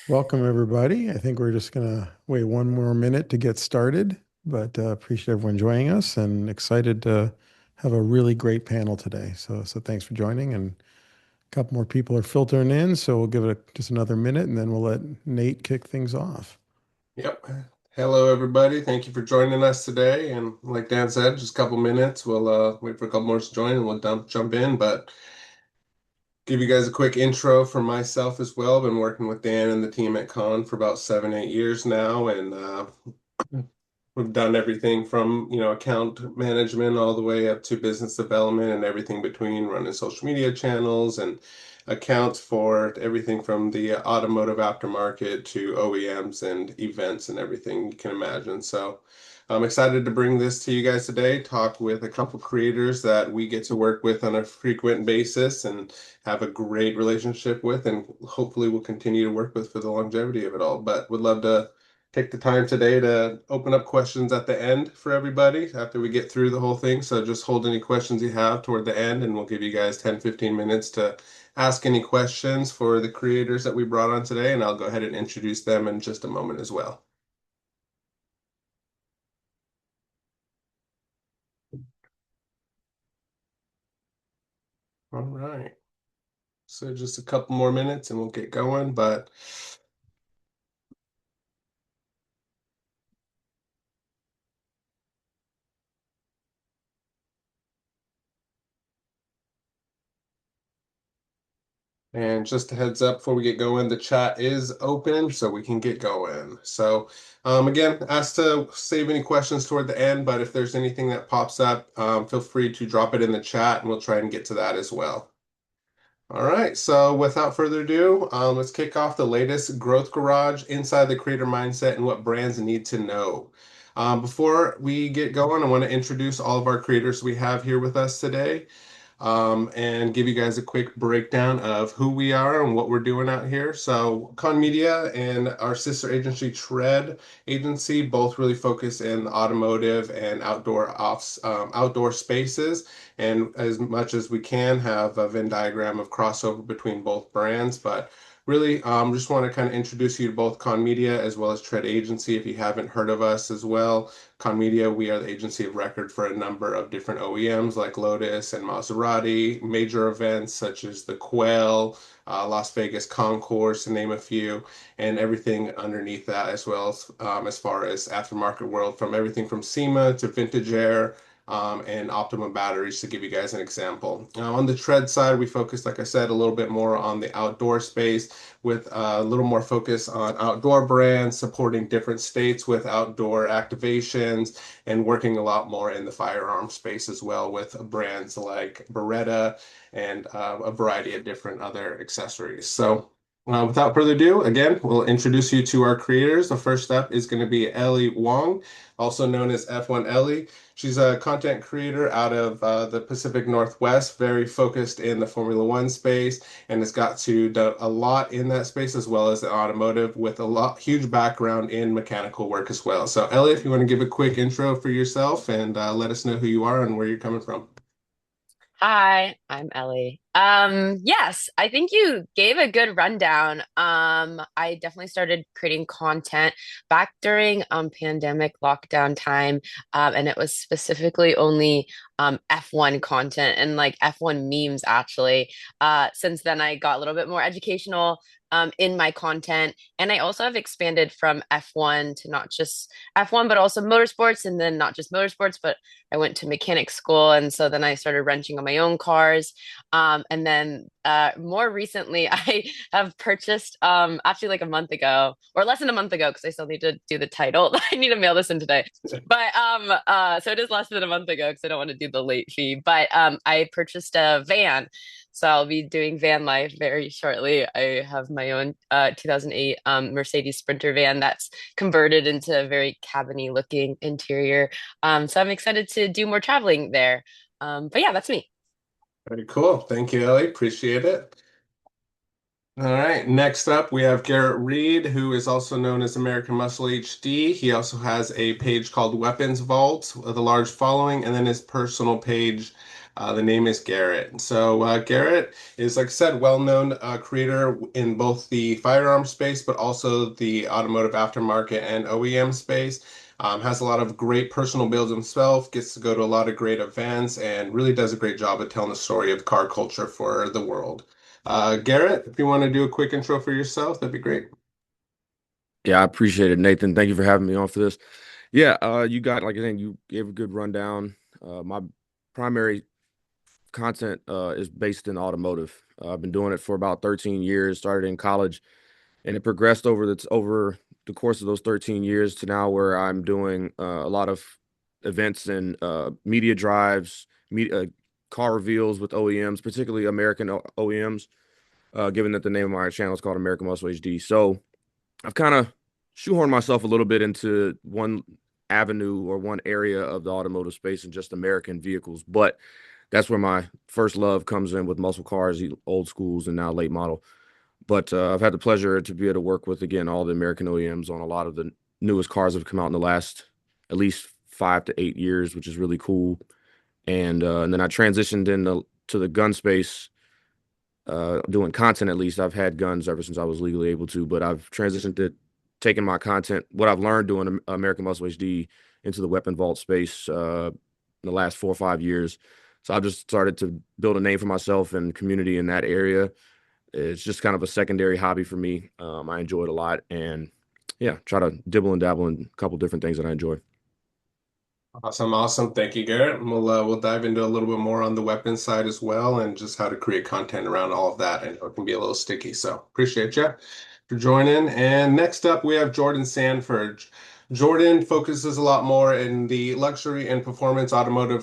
Welcome, everybody. I think we're just going to wait one more minute to get started, but appreciate everyone joining us and excited to have a really great panel today. So thanks for joining. And a couple more people are filtering in, so we'll give it just another minute and then we'll let Nate kick things off. Yep. Hello, everybody. Thank you for joining us today. And like Dan said, just a couple minutes. We'll wait for a couple more to join and we'll jump in. But give you guys a quick intro for myself as well. Been working with Dan and the team at Kahn for about 7, 8 years now, and we've done everything from, account management all the way up to business development and everything between, running social media channels and accounts for everything from the automotive aftermarket to OEMs and events and everything you can imagine. So I'm excited to bring this to you guys today, talk with a couple creators that we get to work with on a frequent basis and have a great relationship with, and hopefully we'll continue to work with for the longevity of it all. But would love to take the time today to open up questions at the end for everybody after we get through the whole thing. So just hold any questions you have toward the end, and we'll give you guys 10, 15 minutes to ask any questions for the creators that we brought on today, and I'll go ahead and introduce them in just a moment as well. All right. So just a couple more minutes and we'll get going, but and just a heads up before we get going, the chat is open so we can get going. So, again, ask to save any questions toward the end, but if there's anything that pops up, feel free to drop it in the chat and we'll try and get to that as well. All right, so without further ado, let's kick off the latest growth garage inside the creator mindset and what brands need to know. Before we get going, I want to introduce all of our creators we have here with us today, and give you guys a quick breakdown of who we are and what we're doing out here. So, Con Media and our sister agency, Tread Agency, both really focus in automotive and outdoor spaces. And as much as we can, have a Venn diagram of crossover between both brands. But really, just want to kind of introduce you to both Con Media as well as Tread Agency if you haven't heard of us as well. Con Media, we are the agency of record for a number of different OEMs like Lotus and Maserati, major events such as the Quail, Las Vegas Concourse, to name a few, and everything underneath that as far as aftermarket world, from everything from SEMA to Vintage Air, and Optimum batteries, to give you guys an example. On the tread side, we focus, like I said, a little bit more on the outdoor space with a little more focus on outdoor brands, supporting different states with outdoor activations, and working a lot more in the firearm space as well with brands like Beretta and a variety of different other accessories. So, without further ado, again, we'll introduce you to our creators. The first up is going to be Ellie Wong, also known as F1 Ellie. She's a content creator out of the Pacific Northwest, very focused in the Formula One space, and has got to do a lot in that space as well as the automotive, with a huge background in mechanical work as well. So, Ellie, if you want to give a quick intro for yourself and let us know who you are and where you're coming from. Hi, I'm Ellie. Yes, I think you gave a good rundown. I definitely started creating content back during pandemic lockdown time, and it was specifically only F1 content and like F1 memes actually. Since then I got a little bit more educational in my content, and I also have expanded from F1 to not just F1 but also motorsports, and then not just motorsports, but I went to mechanic school, and so then I started wrenching on my own cars. And then more recently, I have purchased actually like a month ago, or less than a month ago, because I still need to do the title. I need to mail this in today. But so it is less than a month ago because I don't want to do the late fee. But I purchased a van. So I'll be doing van life very shortly. I have my own 2008 Mercedes Sprinter van that's converted into a very cabiny looking interior. So I'm excited to do more traveling there. But yeah, that's me. Very cool. Thank you, Ellie. Appreciate it. All right, next up we have Garrett Reed, who is also known as American Muscle HD. He also has a page called Weapons Vault with a large following, and then his personal page The name is Garrett. So Garrett is, like I said, well-known creator in both the firearm space, but also the automotive aftermarket and OEM space. Has a lot of great personal builds himself, gets to go to a lot of great events, and really does a great job of telling the story of car culture for the world. Garrett, if you want to do a quick intro for yourself, that'd be great. Yeah, I appreciate it, Nathan. Thank you for having me on for this. Yeah, you got like I think you gave a good rundown. My primary content is based in automotive. I've been doing it for about 13 years. Started in college, and it progressed over the course of those 13 years to now where I'm doing a lot of events and media drives, media, car reveals with OEMs, particularly American OEMs. Given that the name of my channel is called American Muscle HD, so I've kind of shoehorned myself a little bit into one avenue or one area of the automotive space and just American vehicles. But that's where my first love comes in with muscle cars, old schools, and now late model. But I've had the pleasure to be able to work with, again, all the American OEMs on a lot of the newest cars that have come out in the last at least 5 to 8 years, which is really cool. And then I transitioned into to the gun space doing content. At least I've had guns ever since I was legally able to, but I've transitioned to taking my content, what I've learned doing American Muscle HD, into the weapon vault space in the last 4 or 5 years. So I've just started to build a name for myself and community in that area. It's just kind of a secondary hobby for me. I enjoy it a lot, and yeah, try to dibble and dabble in a couple different things that I enjoy. Awesome, awesome. Thank you, Garrett. And we'll dive into a little bit more on the weapons side as well, and just how to create content around all of that. I know it can be a little sticky, so appreciate you for joining. And next up, we have Jordan Sanford. Jordan focuses a lot more in the luxury and performance automotive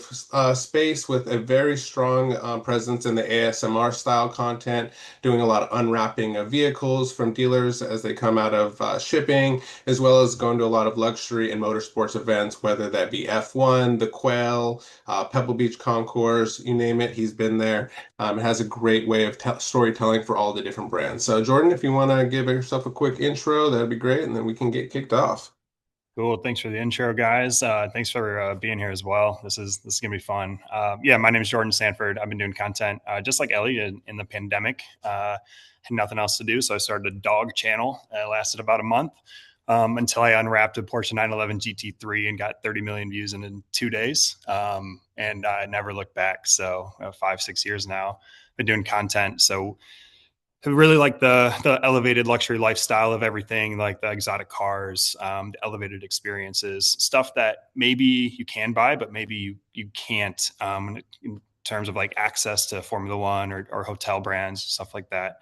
space with a very strong presence in the ASMR style content, doing a lot of unwrapping of vehicles from dealers as they come out of shipping, as well as going to a lot of luxury and motorsports events, whether that be F1, the Quail, Pebble Beach Concourse, you name it, he's been there. Has a great way of storytelling for all the different brands. So, Jordan, if you want to give yourself a quick intro, that'd be great, and then we can get kicked off. Cool. Thanks for the intro, guys. Thanks for being here as well. This is gonna be fun. Yeah, my name is Jordan Sanford. I've been doing content just like Ellie in the pandemic. Had nothing else to do, so I started a dog channel. It lasted about a month until I unwrapped a Porsche 911 GT3 and got 30 million views in 2 days. And I never looked back. So 5, 6 years now, been doing content. So I really like the elevated luxury lifestyle of everything, like the exotic cars, the elevated experiences, stuff that maybe you can buy, but maybe you can't in terms of like access to Formula One or hotel brands, stuff like that.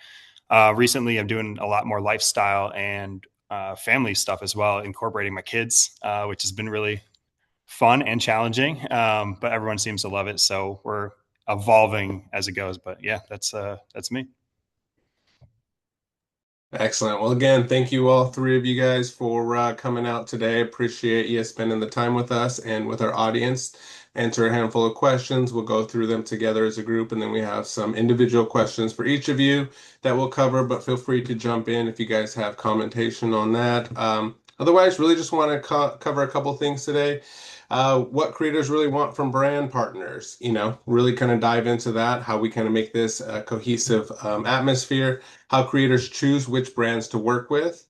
Recently, I'm doing a lot more lifestyle and family stuff as well, incorporating my kids, which has been really fun and challenging. But everyone seems to love it, so we're evolving as it goes. But yeah, that's me. Excellent. Well, again, thank you all three of you guys for coming out today. Appreciate you spending the time with us and with our audience. Answer a handful of questions. We'll go through them together as a group, and then we have some individual questions for each of you that we'll cover, but feel free to jump in if you guys have commentation on that. Otherwise, really just want to cover a couple things today. What creators really want from brand partners, really kind of dive into that, how we kind of make this a cohesive atmosphere, how creators choose which brands to work with,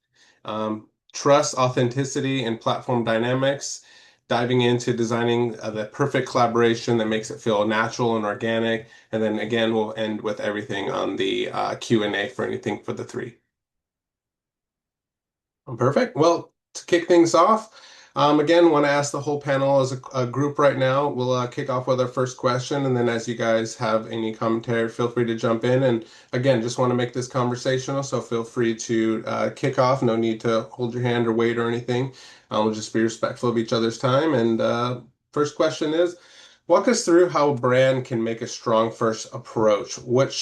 trust, authenticity, and platform dynamics, diving into designing the perfect collaboration that makes it feel natural and organic. And then again, we'll end with everything on the Q&A for anything for the three. Perfect. Well, to kick things off, again, want to ask the whole panel as a group right now. We'll kick off with our first question, and then as you guys have any commentary, feel free to jump in. And again, just want to make this conversational, so feel free to kick off. No need to hold your hand or wait or anything. We'll just be respectful of each other's time. And first question is, walk us through how a brand can make a strong first approach. What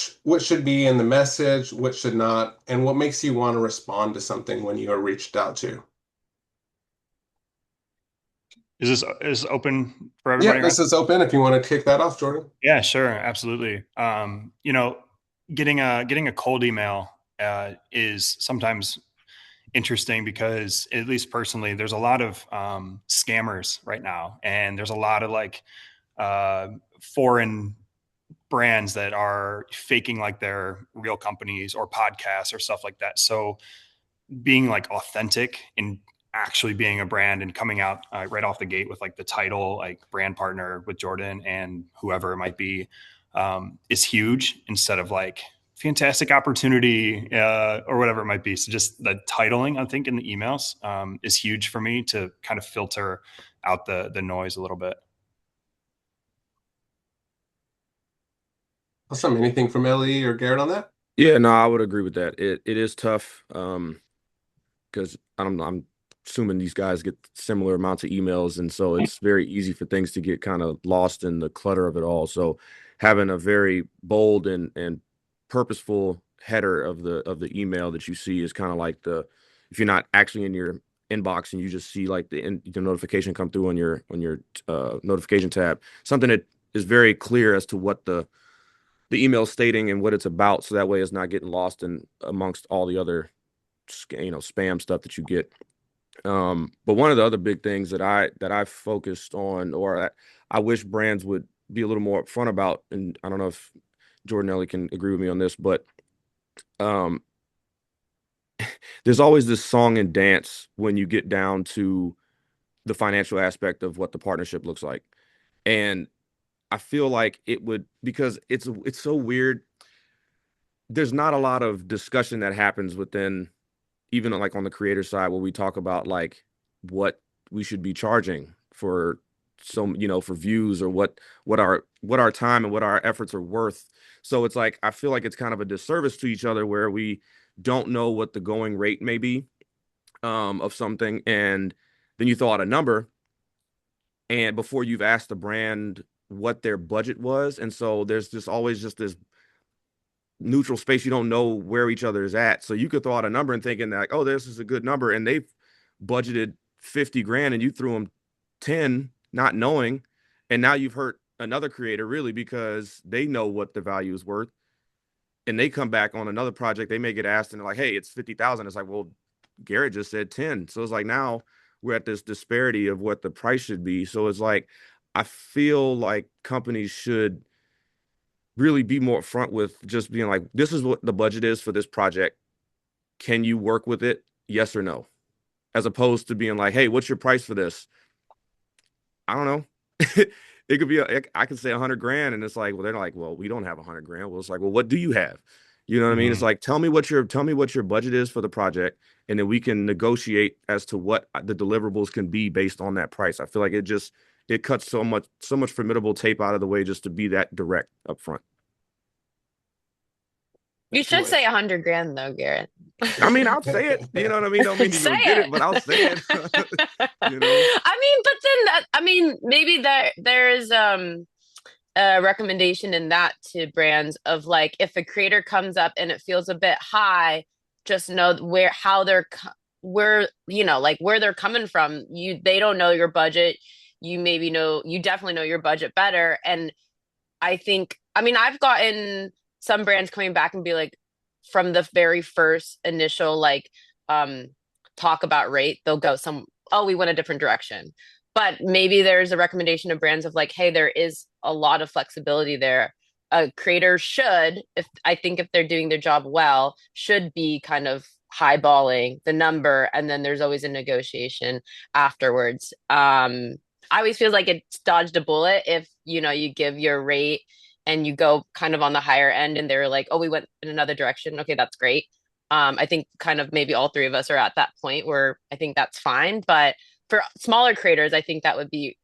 should be in the message, what should not, and what makes you want to respond to something when you are reached out to? Is open for Yeah, everybody, right? this is open if you want to kick that off, Jordan. Yeah, sure, absolutely. Getting a cold email is sometimes interesting because, at least personally, there's a lot of scammers right now, and there's a lot of like foreign brands that are faking like they're real companies or podcasts or stuff like that. So being like authentic and actually being a brand and coming out right off the gate with like the title, like brand partner with Jordan and whoever it might be, is huge instead of like fantastic opportunity or whatever it might be. So just the titling, I think, in the emails is huge for me to kind of filter out the noise a little bit. Awesome. Anything from Ellie or Garrett on that? Yeah, no, I would agree with that. It is tough because I'm assuming these guys get similar amounts of emails, and so it's very easy for things to get kind of lost in the clutter of it all. So having a very bold and purposeful header of the email that you see is kind of like the if you're not actually in your inbox and you just see like the notification come through on your notification tab, something that is very clear as to what the email stating and what it's about, so that way it's not getting lost in amongst all the other spam stuff that you get. But one of the other big things that I focused on, or I wish brands would be a little more upfront about, and I don't know if Jordan Ellie can agree with me on this, but um, there's always this song and dance when you get down to the financial aspect of what the partnership looks like, and I feel like it would because it's so weird. There's not a lot of discussion that happens within even like on the creator side where we talk about like what we should be charging for for views or what our time and what our efforts are worth. So it's like I feel like it's kind of a disservice to each other where we don't know what the going rate may be of something, and then you throw out a number and before you've asked the brand what their budget was, and so there's just always just this neutral space. You don't know where each other is at. So you could throw out a number and thinking that, oh, this is a good number. And they've budgeted 50 grand and you threw them 10, not knowing. And now you've hurt another creator really because they know what the value is worth. And they come back on another project. They may get asked and they're like, hey, it's 50,000. It's like, well, Garrett just said 10. So it's like now we're at this disparity of what the price should be. So it's like, I feel like companies should really be more upfront with just being like, this is what the budget is for this project. Can you work with it? Yes or no? As opposed to being like, hey, what's your price for this? I don't know. It could be, I could say 100 grand. And it's like, well, they're like, well, we don't have 100 grand. Well, it's like, well, what do you have? You know what I mean? It's like, tell me what your budget is for the project. And then we can negotiate as to what the deliverables can be based on that price. I feel like it cuts so much formidable tape out of the way just to be that direct up front. You should say 100 grand though, Garrett. I mean, I'll say it. You know what I mean? Don't mean to go get it, but I'll say it. You know? I mean, but then maybe there's a recommendation in that to brands of like if a creator comes up and it feels a bit high, just know where like where they're coming from. They don't know your budget. You definitely know your budget better. And I've gotten some brands coming back and be like, from the very first initial like talk about rate, they'll go we went a different direction. But maybe there's a recommendation of brands of like, hey, there is a lot of flexibility there. A creator if they're doing their job well, should be kind of highballing the number, and then there's always a negotiation afterwards. I always feel like it's dodged a bullet if you give your rate and you go kind of on the higher end and they're like, oh, we went in another direction. Okay, that's great. I think kind of maybe all three of us are at that point where I think that's fine. But for smaller creators, I think that would be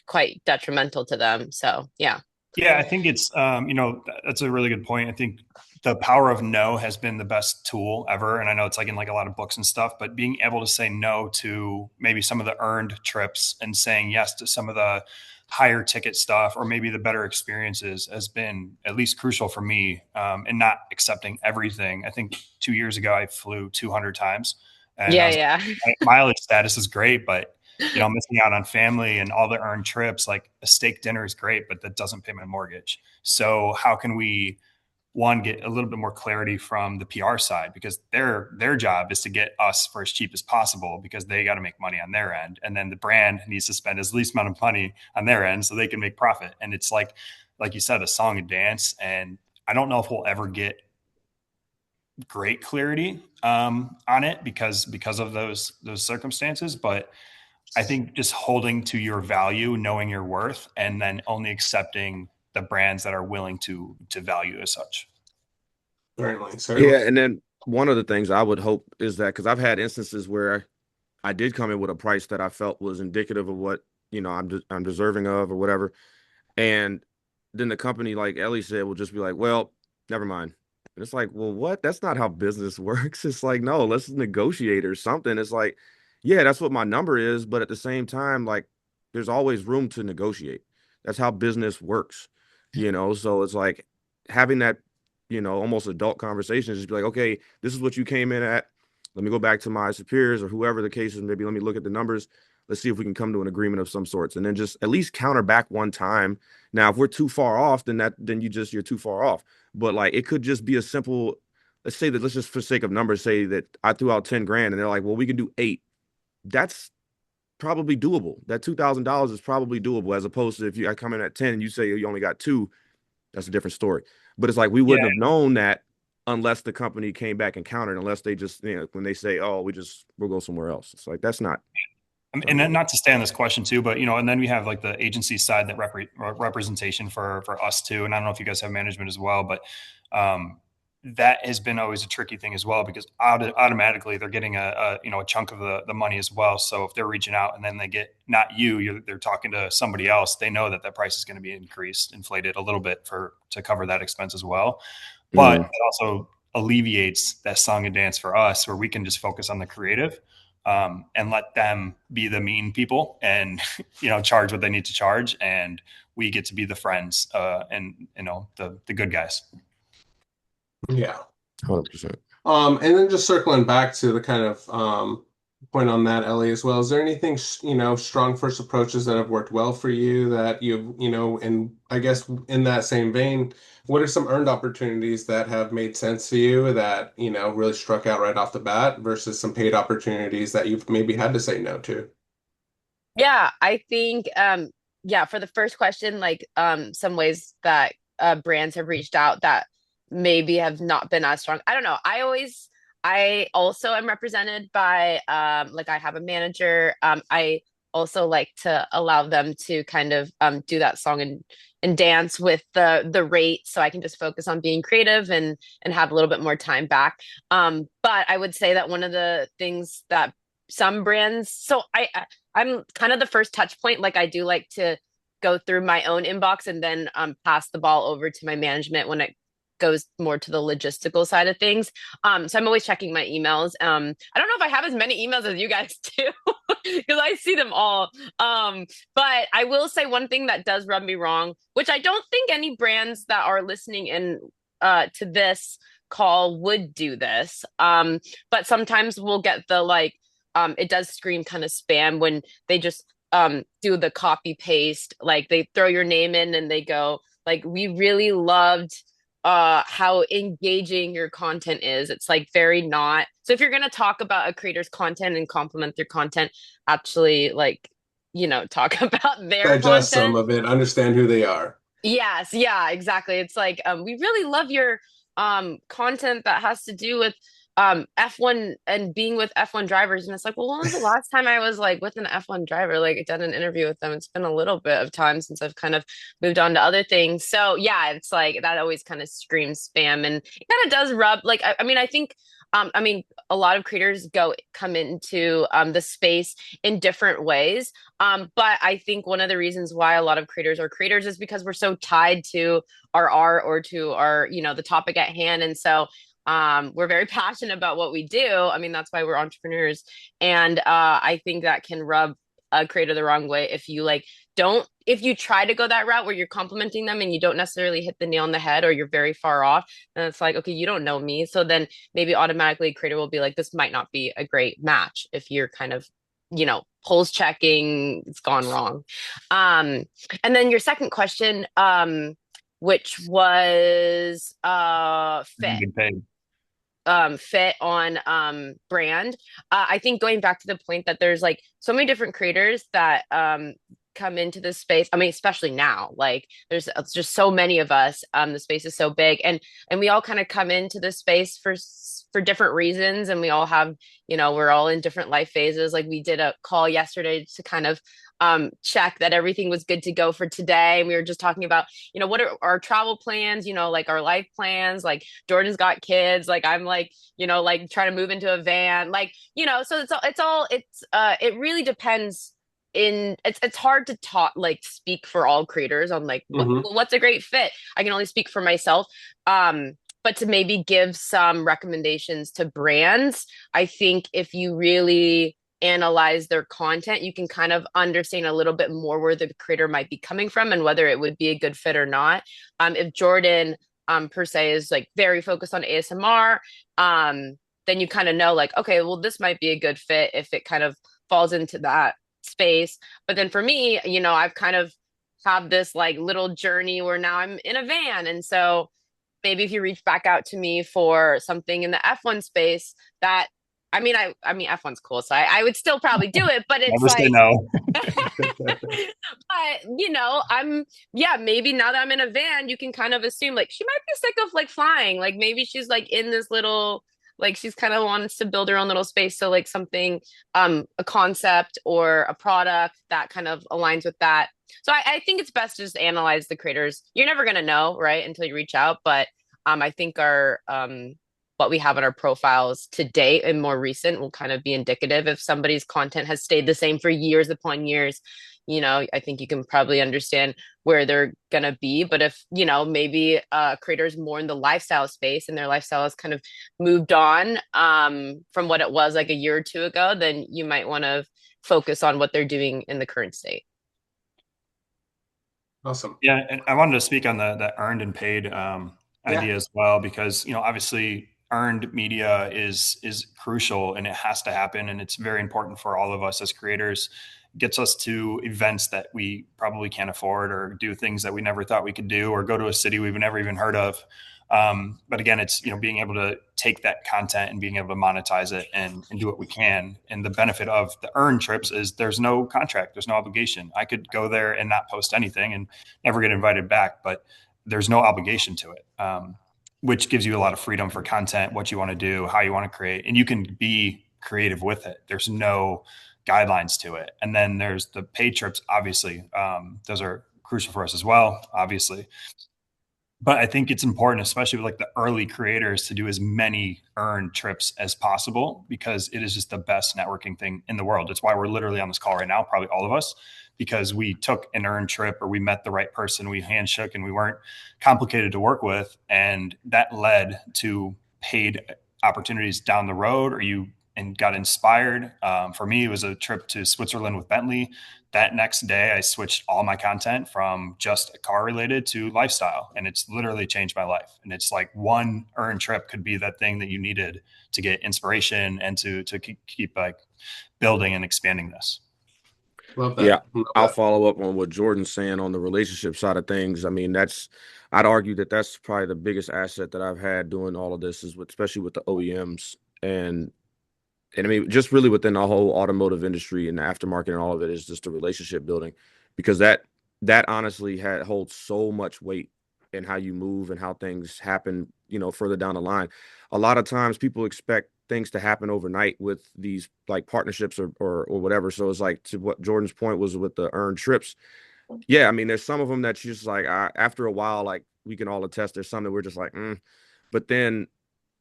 quite detrimental to them. So, yeah. Yeah, I think it's, that's a really good point. I think the power of no has been the best tool ever. And I know it's like in like a lot of books and stuff, but being able to say no to maybe some of the earned trips and saying yes to some of the higher ticket stuff or maybe the better experiences has been at least crucial for me, and not accepting everything. I think 2 years ago, I flew 200 times and I was Yeah. like, mileage status is great, but missing out on family and all the earned trips, like a steak dinner is great, but that doesn't pay my mortgage. So how can we, one, get a little bit more clarity from the PR side, because their job is to get us for as cheap as possible because they got to make money on their end. And then the brand needs to spend as least amount of money on their end so they can make profit. And it's like, like you said, a song and dance. And I don't know if we'll ever get great clarity on it because of those circumstances. But I think just holding to your value, knowing your worth, and then only accepting the brands that are willing to value as such. Certainly, certainly. Yeah, and then one of the things I would hope is that because I've had instances where I did come in with a price that I felt was indicative of what I'm deserving of or whatever, and then the company, like Ellie said, will just be like, "Well, never mind." And it's like, "Well, what? That's not how business works." It's like, no, let's negotiate or something. It's like, yeah, that's what my number is, but at the same time, like, there's always room to negotiate. That's how business works, So it's like having that, almost adult conversation, just be like, okay, this is what you came in at. Let me go back to my superiors or whoever the case is. Maybe let me look at the numbers. Let's see if we can come to an agreement of some sorts, and then just at least counter back one time. Now, if we're too far off, then you're too far off. But like it could just be a simple, let's just for sake of numbers say that I threw out 10 grand and they're like, well, we can do 8. That's probably doable. That $2,000 is probably doable as opposed to if I come in at 10 and you say you only got 2, that's a different story. But it's like we Yeah, wouldn't have known that unless the company came back and countered, unless they just, when they say, oh, we'll go somewhere else. It's like that's not and then really. not to stay on this question too, but and then we have like the agency side that representation for us too. And I don't know if you guys have management as well, but that has been always a tricky thing as well because automatically they're getting a chunk of the money as well. So if they're reaching out and then they get not they're talking to somebody else, they know that price is going to be inflated a little bit to cover that expense as well. But Mhm. it also alleviates that song and dance for us where we can just focus on the creative and let them be the mean people and charge what they need to charge, and we get to be the friends and the good guys. Yeah. 100%. And then just circling back to the kind of point on that, Ellie, as well. Is there anything, strong first approaches that have worked well for you that and I guess in that same vein, what are some earned opportunities that have made sense to you that, really struck out right off the bat versus some paid opportunities that you've maybe had to say no to? Yeah, I think yeah, for the first question, like some ways that brands have reached out that maybe have not been as strong. I don't know. I also am represented by like I have a manager. I also like to allow them to kind of do that song and dance with the rate so I can just focus on being creative and have a little bit more time back. But I would say that one of the things that some brands, so I'm kind of the first touch point. Like I do like to go through my own inbox and then pass the ball over to my management when it goes more to the logistical side of things. So I'm always checking my emails. I don't know if I have as many emails as you guys do because I see them all. But I will say one thing that does rub me wrong, which I don't think any brands that are listening in to this call would do this. But sometimes we'll get the like it does scream kind of spam when they just do the copy paste, like they throw your name in and they go like we really loved how engaging your content is. It's like very not. So if you're going to talk about a creator's content and compliment their content, actually like talk about their Digest some content. of it, understand who they are. Yes, yeah, exactly. It's like we really love your content that has to do with F1 and being with F1 drivers. And it's like, well, when was the last time I was like with an F1 driver, like done an interview with them? It's been a little bit of time since I've kind of moved on to other things. So yeah, it's like that always kind of screams spam and it kind of does rub like I mean, I think I mean, a lot of creators come into the space in different ways. But I think one of the reasons why a lot of creators are creators is because we're so tied to our art or to our, the topic at hand. And so we're very passionate about what we do. I mean, that's why we're entrepreneurs. And I think that can rub a creator the wrong way if you like don't if you try to go that route where you're complimenting them and you don't necessarily hit the nail on the head or you're very far off, then it's like, okay, you don't know me. So then maybe automatically a creator will be like, this might not be a great match if you're kind of polls checking, it's gone wrong. And then your second question, which was fit Getting paid. fit on brand. I think going back to the point that there's like so many different creators that come into this space, I mean, especially now, like there's it's just so many of us. The space is so big, and we all kind of come into this space for different reasons, and we all have, we're all in different life phases. Like we did a call yesterday to kind of check that everything was good to go for today. And we were just talking about, what are our travel plans, like our life plans. Like Jordan's got kids, like I'm like, like trying to move into a van, like, so it really depends. It's hard to talk, like speak for all creators on like Mm-hmm. what's a great fit. I can only speak for myself. But to maybe give some recommendations to brands, I think if you really analyze their content, you can kind of understand a little bit more where the creator might be coming from and whether it would be a good fit or not. If Jordan per se is like very focused on ASMR, then you kind of know like, okay, well, this might be a good fit if it kind of falls into that space. But then for me, I've kind of have this like little journey where now I'm in a van. And so maybe if you reach back out to me for something in the F1 space that I mean F1's cool, so I would still probably do it, but it's Never say like no. but yeah, maybe now that I'm in a van, you can kind of assume like she might be sick of like flying. Like maybe she's like in this little, like she's kind of wants to build her own little space. So like something, a concept or a product that kind of aligns with that. So I think it's best to just analyze the creators. You're never gonna know, right, until you reach out. But I think our what we have on our profiles to date and more recent will kind of be indicative. If somebody's content has stayed the same for years upon years, I think you can probably understand where they're gonna be. But if, maybe creators more in the lifestyle space and their lifestyle has kind of moved on from what it was like a year or two ago, then you might want to focus on what they're doing in the current state. Awesome. Yeah, and I wanted to speak on the earned and paid Yeah. idea as well, because obviously earned media is crucial and it has to happen, and it's very important for all of us as creators. It gets us to events that we probably can't afford, or do things that we never thought we could do, or go to a city we've never even heard of. But again, it's being able to take that content and being able to monetize it and do what we can. And the benefit of the earned trips is there's no contract, there's no obligation. I could go there and not post anything and never get invited back, but there's no obligation to it, which gives you a lot of freedom for content, what you want to do, how you want to create, and you can be creative with it. There's no guidelines to it. And then there's the paid trips, obviously. Those are crucial for us as well, obviously. But I think it's important, especially with like the early creators, to do as many earned trips as possible, because it is just the best networking thing in the world. It's why we're literally on this call right now, probably all of us, because we took an earned trip, or we met the right person, we handshook, and we weren't complicated to work with. And that led to paid opportunities down the road, or you and got inspired. For me, it was a trip to Switzerland with Bentley. That next day, I switched all my content from just car related to lifestyle, and it's literally changed my life. And it's like one earned trip could be that thing that you needed to get inspiration and to keep like building and expanding this. Love Yeah, that. Love I'll that. follow up on what Jordan's saying on the relationship side of things. I mean, I'd argue that that's probably the biggest asset that I've had doing all of this is with, especially with the OEMs and I mean, just really within the whole automotive industry and the aftermarket and all of it is just the relationship building, because that honestly holds so much weight in how you move and how things happen, further down the line. A lot of times people expect things to happen overnight with these like partnerships or whatever. So it's like, to what Jordan's point was with the earned trips. Yeah, I mean, there's some of them that you just like, after a while, like we can all attest, there's some that we're just like, but then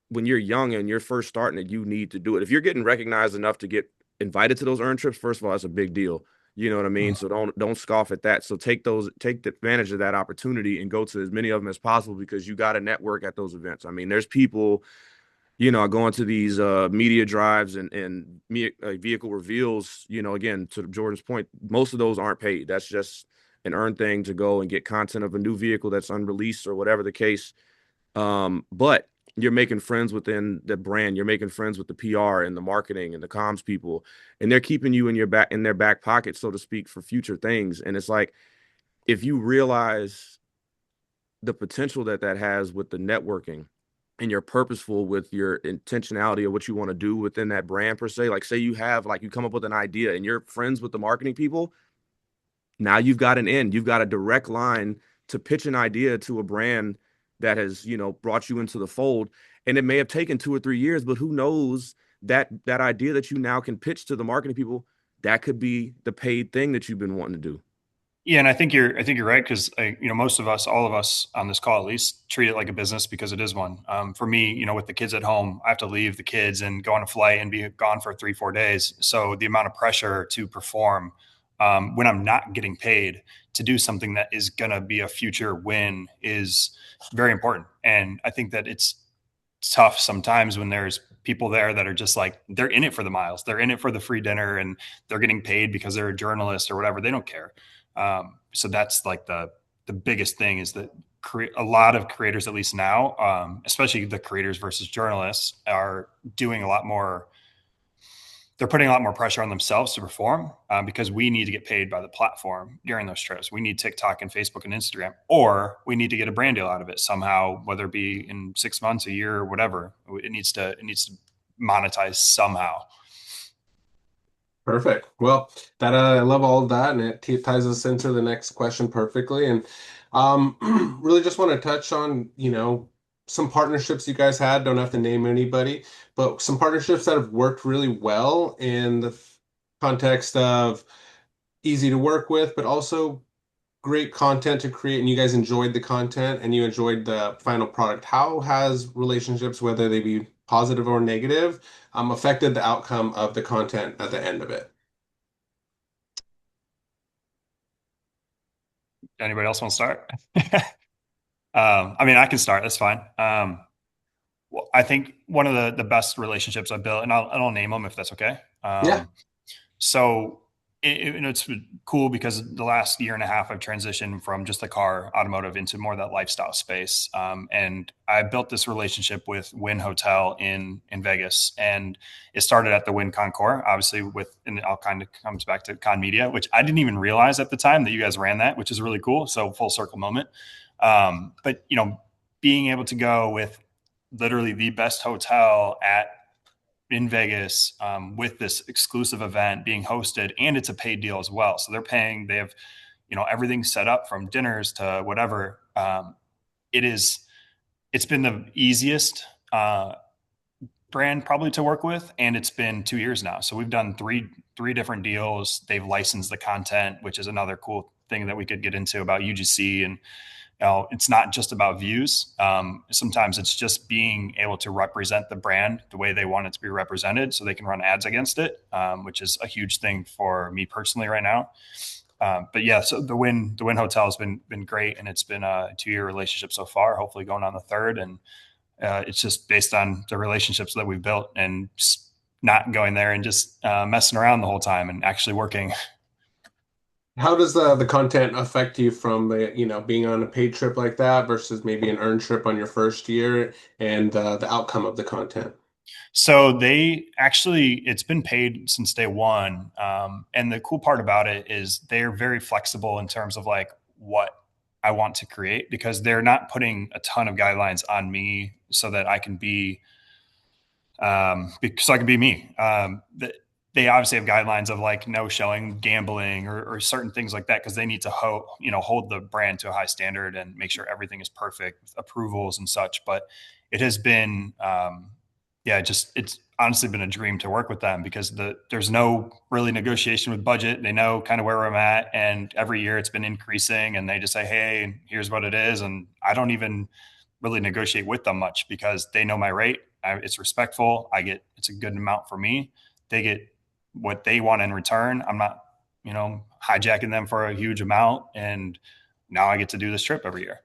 when you're young and you're first starting it, you need to do it. If you're getting recognized enough to get invited to those earned trips, first of all, that's a big deal. You know what I mean? So don't scoff at that. So take the advantage of that opportunity and go to as many of them as possible, because you got to network at those events. I mean, there's people, going to these media drives and vehicle reveals, again, to Jordan's point, most of those aren't paid. That's just an earned thing to go and get content of a new vehicle that's unreleased or whatever the case. But you're making friends within the brand. You're making friends with the PR and the marketing and the comms people, and they're keeping you in their back pocket, so to speak, for future things. And it's like, if you realize the potential that has with the networking, and you're purposeful with your intentionality of what you want to do within that brand per se, like say you come up with an idea and you're friends with the marketing people, Now you've got an end. You've got a direct line to pitch an idea to a brand that has, brought you into the fold. And it may have taken 2 or 3 years, but who knows that idea that you now can pitch to the marketing people, that could be the paid thing that you've been wanting to do. Yeah, and I think you're right because most of us, all of us on this call at least, treat it like a business because it is one. For me, with the kids at home, I have to leave the kids and go on a flight and be gone for 3-4 days. So the amount of pressure to perform when I'm not getting paid to do something that is going to be a future win is very important. And I think that it's tough sometimes when there's people there that are just like they're in it for the miles, they're in it for the free dinner, and they're getting paid because they're a journalist or whatever. They don't care. So that's like the biggest thing is that a lot of creators, at least now, especially the creators versus journalists, are doing a lot more. They're putting a lot more pressure on themselves to perform because we need to get paid by the platform during those trips. We need TikTok and Facebook and Instagram, or we need to get a brand deal out of it somehow, whether it be in 6 months, a year, or whatever. It needs to monetize somehow. Perfect. Well, that I love all of that, and it ties us into the next question perfectly. And really just want to touch on, some partnerships you guys had. Don't have to name anybody, but some partnerships that have worked really well in the context of easy to work with, but also great content to create, and you guys enjoyed the content and you enjoyed the final product. How has relationships, whether they be positive or negative, affected the outcome of the content at the end of it? Anybody else want to start? I mean, I can start. That's fine. Well, I think one of the best relationships I built, and I'll name them if that's okay. Yeah. So it's cool because the last year and a half I've transitioned from just the car automotive into more of that lifestyle space. And I built this relationship with Wynn Hotel in Vegas, and it started at the Wynn Concours, obviously and it all kind of comes back to Kahn Media, which I didn't even realize at the time that you guys ran that, which is really cool. So full circle moment. But being able to go with literally the best hotel in Vegas with this exclusive event being hosted, and it's a paid deal as well. So they have, everything set up from dinners to whatever. It's been the easiest brand probably to work with, and it's been 2 years now. So we've done three different deals. They've licensed the content, which is another cool thing that we could get into about UGC. And it's not just about views. Sometimes it's just being able to represent the brand the way they want it to be represented so they can run ads against it, which is a huge thing for me personally right now. But yeah, so the Wynn Hotel has been great, and it's been a 2-year relationship so far, hopefully going on the third. And it's just based on the relationships that we've built and not going there and just messing around the whole time and actually working. How does the content affect you from being on a paid trip like that versus maybe an earned trip on your first year, and the outcome of the content? So it's been paid since day one. And the cool part about it is they're very flexible in terms of like what I want to create, because they're not putting a ton of guidelines on me so that I can be because I can be me. They obviously have guidelines of like no showing gambling or certain things like that, because they need to hold the brand to a high standard and make sure everything is perfect with approvals and such. But it has been, it's honestly been a dream to work with them because there's no really negotiation with budget. They know kind of where I'm at, and every year it's been increasing, and they just say, hey, here's what it is. And I don't even really negotiate with them much because they know my rate. It's respectful. It's a good amount for me. They get what they want in return. I'm not, hijacking them for a huge amount. And now I get to do this trip every year.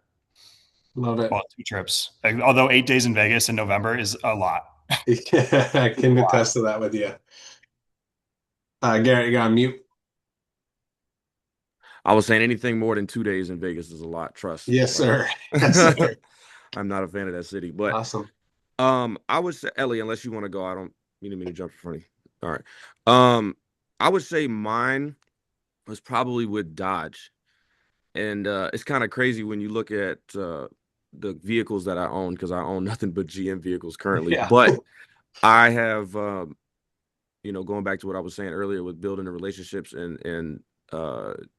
Love it. Well, 2 trips. Although 8 days in Vegas in November is a lot. Yeah, I can attest to that with you. Garrett, you got on mute. I was saying anything more than 2 days in Vegas is a lot. Trust. Yes, sir. Yes, sir. I'm not a fan of that city, but Awesome. I would say, Ellie, unless you want to go, I don't mean to jump in front of you. All right. I would say mine was probably with Dodge, and it's kind of crazy when you look at the vehicles that I own, because I own nothing but GM vehicles currently. Yeah. But I have, going back to what I was saying earlier with building the relationships and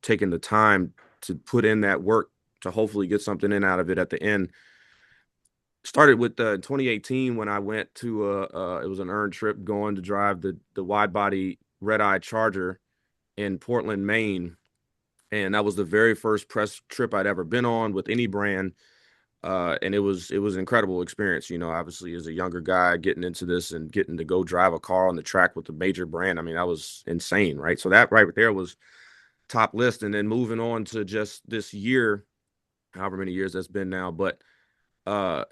taking the time to put in that work to hopefully get something in out of it at the end. Started with 2018 when I went to it was an earned trip going to drive the wide body red eye Charger in Portland, Maine, and that was the very first press trip I'd ever been on with any brand. And it was an incredible experience. Obviously as a younger guy getting into this and getting to go drive a car on the track with a major brand. I mean, that was insane, right? So that right there was top list. And then moving on to just this year, however many years that's been now, but uh,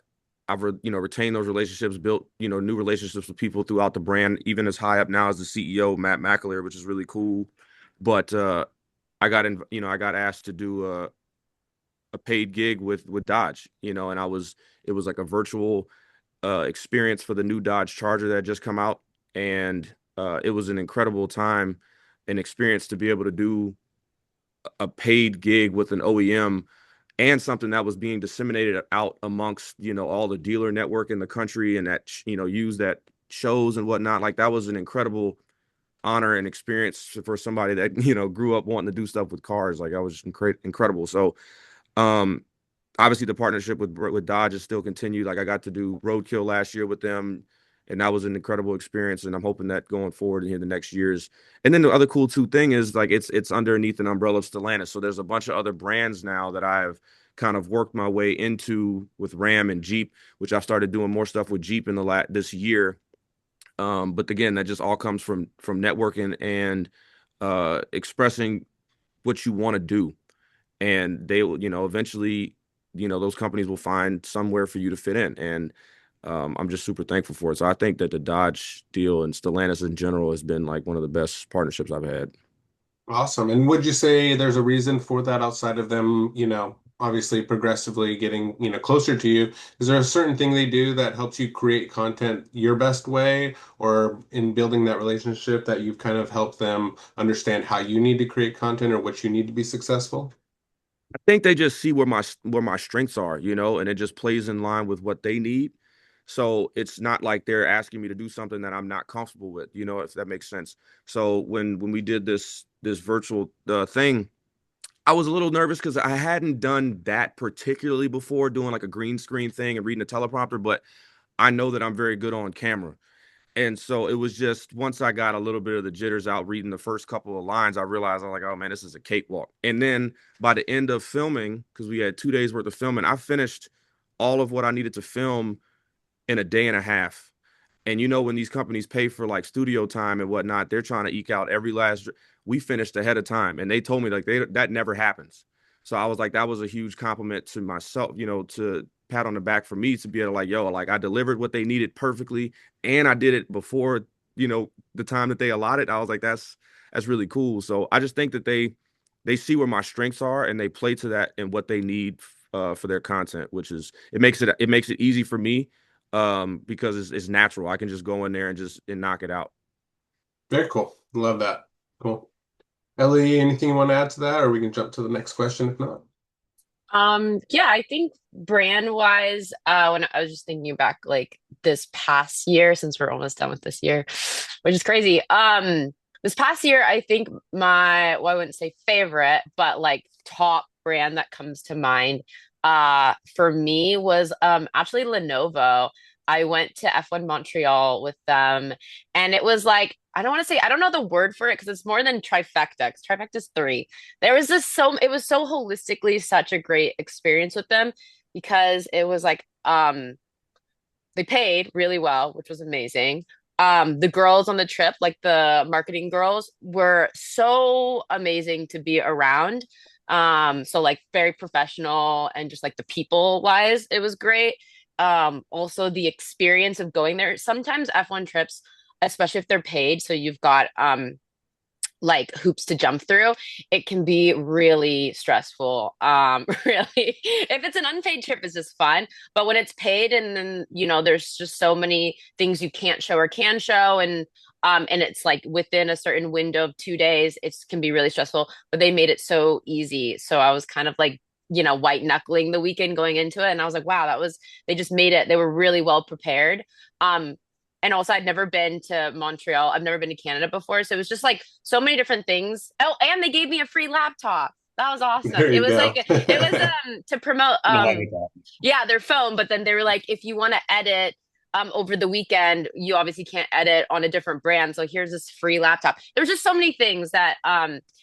retained those relationships, built new relationships with people throughout the brand, even as high up now as the CEO Matt McAleer, which is really cool. But I got asked to do a paid gig with Dodge, and it was like a virtual experience for the new Dodge Charger that had just come out, and it was an incredible time and experience to be able to do a paid gig with an OEM and something that was being disseminated out amongst all the dealer network in the country and that used at shows and whatnot. Like that was an incredible honor and experience for somebody that grew up wanting to do stuff with cars. Like I was incredible. So um obviously the partnership with Dodge is still continued. Like I got to do Roadkill last year with them, and that was an incredible experience. And I'm hoping that going forward in the next years. And then the other cool too thing is like it's underneath an umbrella of Stellantis. So there's a bunch of other brands now that I've kind of worked my way into with Ram and Jeep, which I've started doing more stuff with Jeep in this year. But again, that just all comes from networking and expressing what you want to do, and they will, eventually, those companies will find somewhere for you to fit in. And I'm just super thankful for it. So I think that the Dodge deal and Stellantis in general has been like one of the best partnerships I've had. Awesome. And would you say there's a reason for that outside of them, obviously progressively getting, closer to you? Is there a certain thing they do that helps you create content your best way, or in building that relationship that you've kind of helped them understand how you need to create content or what you need to be successful? I think they just see where my strengths are, and it just plays in line with what they need. So it's not like they're asking me to do something that I'm not comfortable with, if that makes sense. So when we did this virtual thing, I was a little nervous because I hadn't done that particularly before, doing like a green screen thing and reading a teleprompter, but I know that I'm very good on camera. And so it was just once I got a little bit of the jitters out reading the first couple of lines, I realized I was like, oh man, this is a cakewalk. And then by the end of filming, because we had 2 days worth of filming, I finished all of what I needed to film in a day and a half. And when these companies pay for like studio time and whatnot, they're trying to eke out every last. We finished ahead of time, and they told me like that never happens. So I was like, that was a huge compliment to myself, to pat on the back for me to be able to like, yo, like I delivered what they needed perfectly, and I did it before the time that they allotted. I was like, that's really cool. So I just think that they see where my strengths are and they play to that and what they need for their content, which is it makes it easy for me because it's natural. I can just go in there and just knock it out. Very cool. Love that. Cool. Ellie, anything you want to add to that, or we can jump to the next question if not? Yeah, I think brand wise, when I was just thinking back like this past year, since we're almost done with this year, which is crazy. This past year, I think well, I wouldn't say favorite, but like top brand that comes to mind, for me was actually Lenovo. I went to F1 Montreal with them, and it was like, I don't want to say, I don't know the word for it because it's more than trifecta. 'Cause trifecta's three. There was it was so holistically such a great experience with them because it was like they paid really well, which was amazing. The girls on the trip, like the marketing girls, were so amazing to be around. So like very professional and just like the people wise, it was great. Also the experience of going there. Sometimes F1 trips, especially if they're paid, so you've got like hoops to jump through, it can be really stressful. Really, if it's an unpaid trip, it's just fun. But when it's paid, and then there's just so many things you can't show or can show, and it's like within a certain window of 2 days, it can be really stressful. But they made it so easy, so I was kind of like white knuckling the weekend going into it, and I was like, wow, they just made it. They were really well prepared. and also I'd never been to Montreal. I've never been to Canada before. So it was just like so many different things. Oh, and they gave me a free laptop. That was awesome. There It you was like go. it was to promote In love with that. yeah, their phone, but then they were like, if you want to edit over the weekend, you obviously can't edit on a different brand. So here's this free laptop. There's just so many things that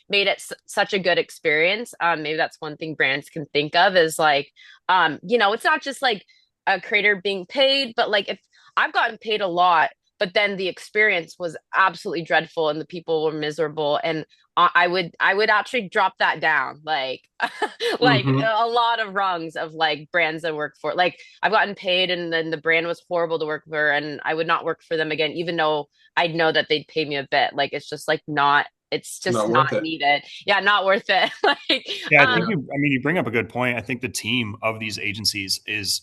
made it such a good experience. Maybe that's one thing brands can think of is like, it's not just like a creator being paid, but like if I've gotten paid a lot, but then the experience was absolutely dreadful and the people were miserable, and I would actually drop that down like like Hmm. a lot of rungs of like brands that work for, like I've gotten paid and then the brand was horrible to work for and I would not work for them again even though I'd know that they'd pay me a bit. Like it's just like not, it's just Not not worth it. needed. Yeah, not worth it. Like Yeah, I think Yeah. you bring up a good point. I think the team of these agencies is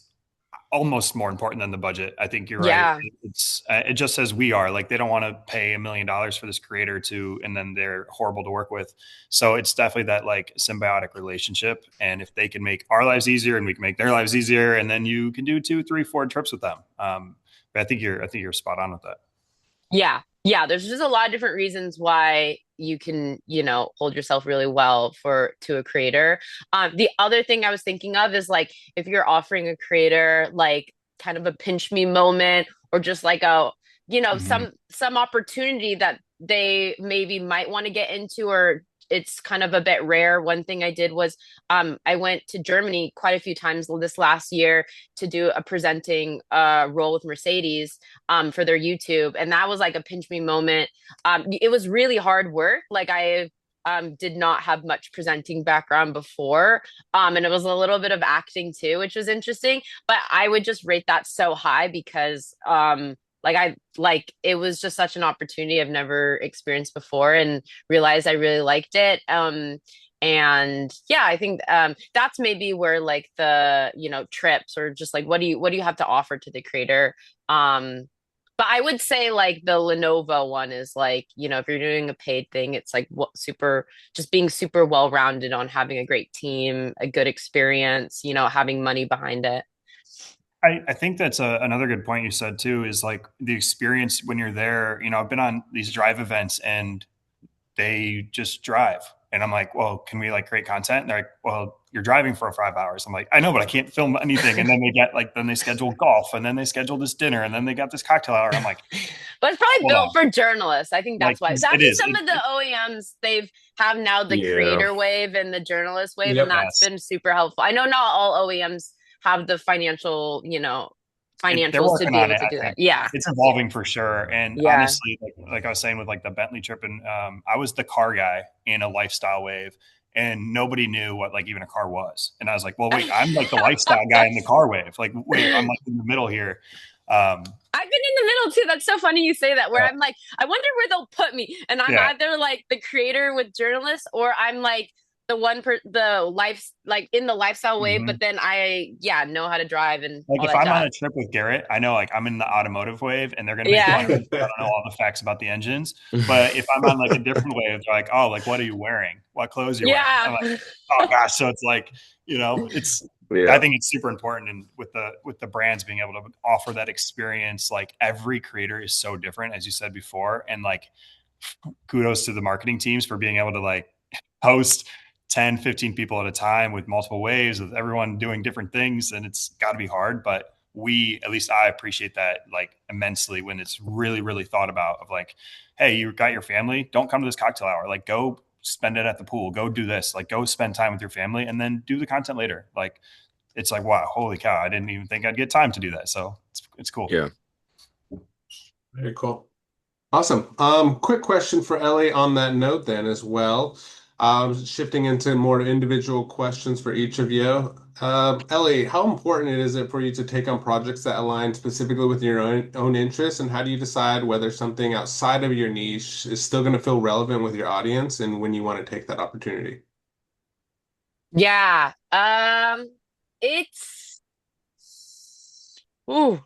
almost more important than the budget. I think you're right. yeah. It just says we are like they don't want to pay $1 million for this creator to, and then they're horrible to work with. So it's definitely that like symbiotic relationship. And if they can make our lives easier, and we can make their lives easier, and then you can do 2, 3, 4 trips with them. But I think you're spot on with that. Yeah. Yeah. There's just a lot of different reasons why you can, hold yourself really well for to a creator. The other thing I was thinking of is like if you're offering a creator like kind of a pinch me moment or just like a, Mhm. some opportunity that they maybe might want to get into, or it's kind of a bit rare. One thing I did was I went to Germany quite a few times this last year to do a presenting role with Mercedes for their YouTube. And that was like a pinch me moment. It was really hard work. Like I did not have much presenting background before. And it was a little bit of acting too, which was interesting. But I would just rate that so high because like it was just such an opportunity I've never experienced before and realized I really liked it. And yeah, I think that's maybe where like the trips or just like what do you have to offer to the creator. But I would say like the Lenovo one is like, if you're doing a paid thing, it's like what super, just being super well rounded on having a great team, a good experience, having money behind it. I think that's another good point you said too, is like the experience when you're there. I've been on these drive events and they just drive. And I'm like, well, can we like create content? And they're like, well, you're driving for 5 hours. I'm like, I know, but I can't film anything. And then then they schedule golf, and then they schedule this dinner, and then they got this cocktail hour. I'm like, But it's probably hold built on. for journalists. I think Like, that's why. It's it actually is. some of the OEMs they've have now the Yeah. creator wave and the journalist wave, and Yep. that's Yes. been super helpful. I know not all OEMs have the financial, They're financials to working be on able it. to I do that. think Yeah. it's Yeah. evolving for sure. And Yeah. honestly, like I was saying with like the Bentley trip, and I was the car guy in a lifestyle wave, and nobody knew what like even a car was. And I was like, well, wait, I'm like the lifestyle guy in the car wave. Like, wait, I'm like in the middle here. Um, I've been in the middle too. That's so funny you say that, where uh, I'm like, I wonder where they'll put me. And I'm yeah. either like the creator with journalists, or I'm like the life, like in the lifestyle wave, but Mhm. then yeah, know how to drive and Like all if that I'm on a jazz. trip with Garrett, I know like I'm in the automotive wave, and they're gonna make fun Yeah. of me because I don't know all the facts about the engines. But if I'm on like a different wave, they're like, oh, like what are you wearing? What clothes are you wearing? I'm Yeah. like, oh gosh. So it's like, it's I Yeah. think it's super important, and with the brands being able to offer that experience, like every creator is so different, as you said before. And like kudos to the marketing teams for being able to like host 10, 15 people at a time with multiple waves, with everyone doing different things. And it's got to be hard, but at least I appreciate that like immensely when it's really, really thought about of like, hey, you got your family, don't come to this cocktail hour. Like go spend it at the pool, go do this, like go spend time with your family and then do the content later. Like it's like, wow, holy cow. I didn't even think I'd get time to do that. So it's cool. Yeah. Very cool. Awesome. Quick question for Ellie on that note then as well. Shifting into more individual questions for each of you. Ellie, how important is it for you to take on projects that align specifically with your own interests, and how do you decide whether something outside of your niche is still going to feel relevant with your audience and when you want to take that opportunity? Yeah. It's ooh.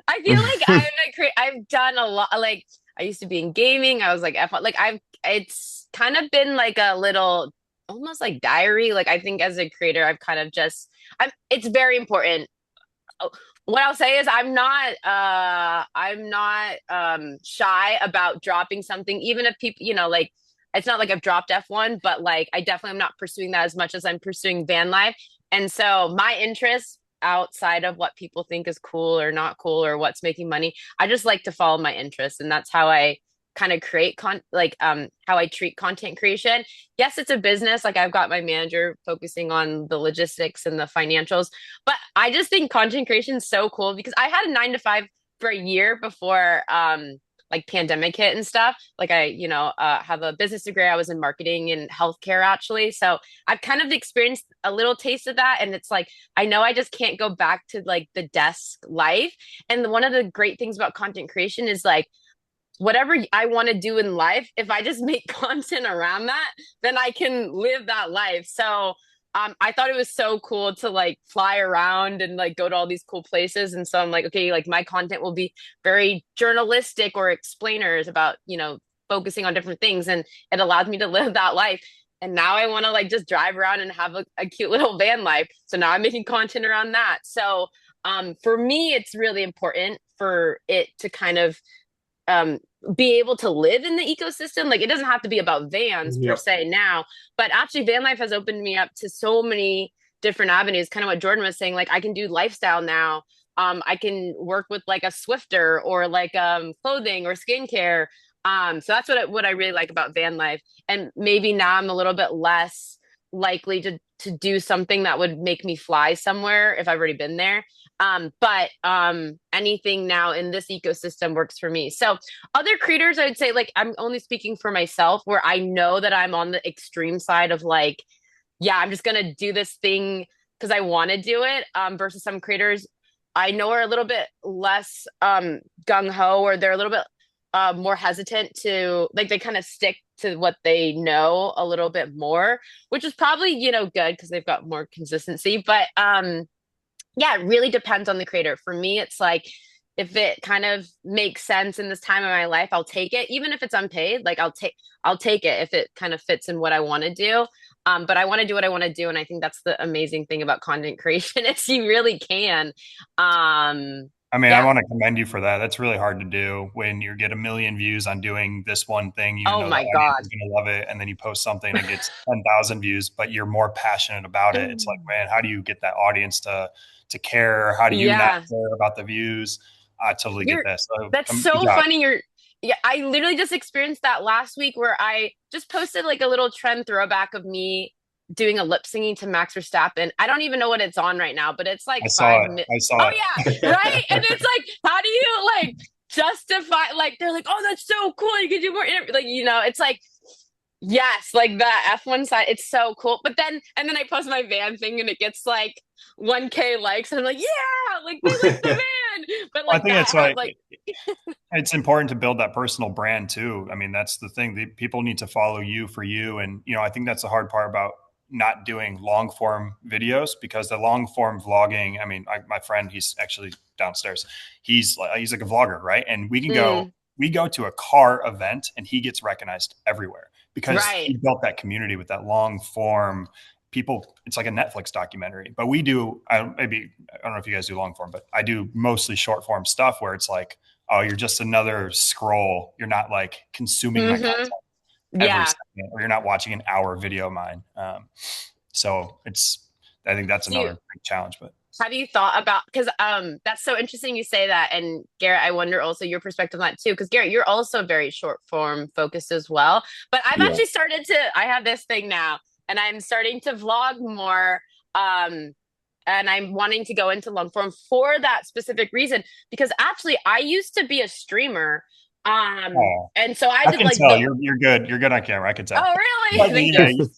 I feel like I've done a lot. Like I used to be in gaming. I was like F1. Like it's kind of been like a little, almost like diary. Like I think as a creator, I've kind of just, it's very important What I'll say is I'm not shy about dropping something, even if people, like it's not like I've dropped F1, but like I definitely am not pursuing that as much as I'm pursuing van life. And so my interests outside of what people think is cool or not cool or what's making money, I just like to follow my interests. And that's how I kind of create how I treat content creation. Yes, it's a business. Like I've got my manager focusing on the logistics and the financials, but I just think content creation is so cool because I had a 9 to 5 for a year before like pandemic hit and stuff. Like I, have a business degree. I was in marketing and healthcare actually. So I've kind of experienced a little taste of that. And it's like, I know I just can't go back to like the desk life. And one of the great things about content creation is like, whatever I want to do in life, if I just make content around that, then I can live that life. So I thought it was so cool to like fly around and like go to all these cool places. And so I'm like, okay, like my content will be very journalistic or explainers about, focusing on different things. And it allowed me to live that life. And now I want to like just drive around and have a cute little van life. So now I'm making content around that. So for me, it's really important for it to kind of um be able to live in the ecosystem. Like it doesn't have to be about vans per Yep. se now, but actually van life has opened me up to so many different avenues, kind of what Jordan was saying. Like I can do lifestyle now. I can work with like a Swifter or like clothing or skincare. So that's what I really like about van life. And maybe now I'm a little bit less likely to do something that would make me fly somewhere if I've already been there. But anything now in this ecosystem works for me. So other creators, I would say, like I'm only speaking for myself, where I know that I'm on the extreme side of like, yeah, I'm just gonna do this thing because I want to do it. Versus some creators I know are a little bit less gung ho, or they're a little bit more hesitant to like they kind of stick to what they know a little bit more, which is probably good because they've got more consistency. But yeah, it really depends on the creator. For me, it's like if it kind of makes sense in this time of my life, I'll take it. Even if it's unpaid, like I'll take it if it kind of fits in what I want to do. But I want to do what I want to do, and I think that's the amazing thing about content creation is you really can. I mean, I Yeah. want to commend you for that. That's really hard to do when you get a million views on doing this one thing. You Oh know the my audience God. is going to love it, and then you post something that gets 10,000 views, but you're more passionate about it. It's like, man, how do you get that audience to care? How do you not Yeah. care about the views? I totally get You're that. So, That's good so job. funny. Yeah, I literally just experienced that last week where I just posted like a little trend throwback of me doing a lip singing to Max Verstappen. I don't even know what it's on right now, but it's like I saw five it. minutes. I saw Oh it. yeah, right. And it's like, how do you like justify? Like they're like, oh, that's so cool. You can do more. Like it's like yes, like the F1 side, it's so cool. But then, and then I post my van thing and it gets like 1K likes. And I'm like, yeah, like they like the van. But I like think that, it's how, like like, it's important to build that personal brand too. I mean, that's the thing. People need to follow you for you, and I think that's the hard part about not doing long form videos because the long form vlogging. I mean, my friend, he's actually downstairs. He's like a vlogger, right? And mm, we go to a car event, and he gets recognized everywhere because right. he built that community with that long form. People, it's like a Netflix documentary. But we do. Maybe I don't know if you guys do long form, but I do mostly short form stuff where it's like, oh, you're just another scroll. You're not like consuming my content Mm-hmm. every Yeah. second, or you're not watching an hour video of mine. So I think that's Do you, another big challenge. But have you thought about, because that's so interesting you say that. And Garrett, I wonder also your perspective on that too. Because Garrett, you're also very short form focused as well. But I've Yeah. actually I have this thing now and I'm starting to vlog more. Um, and I'm wanting to go into long form for that specific reason because actually I used to be a streamer. oh, And so I I did can like tell the you're good. You're good on camera. I can tell. oh really? But Thank yeah, you.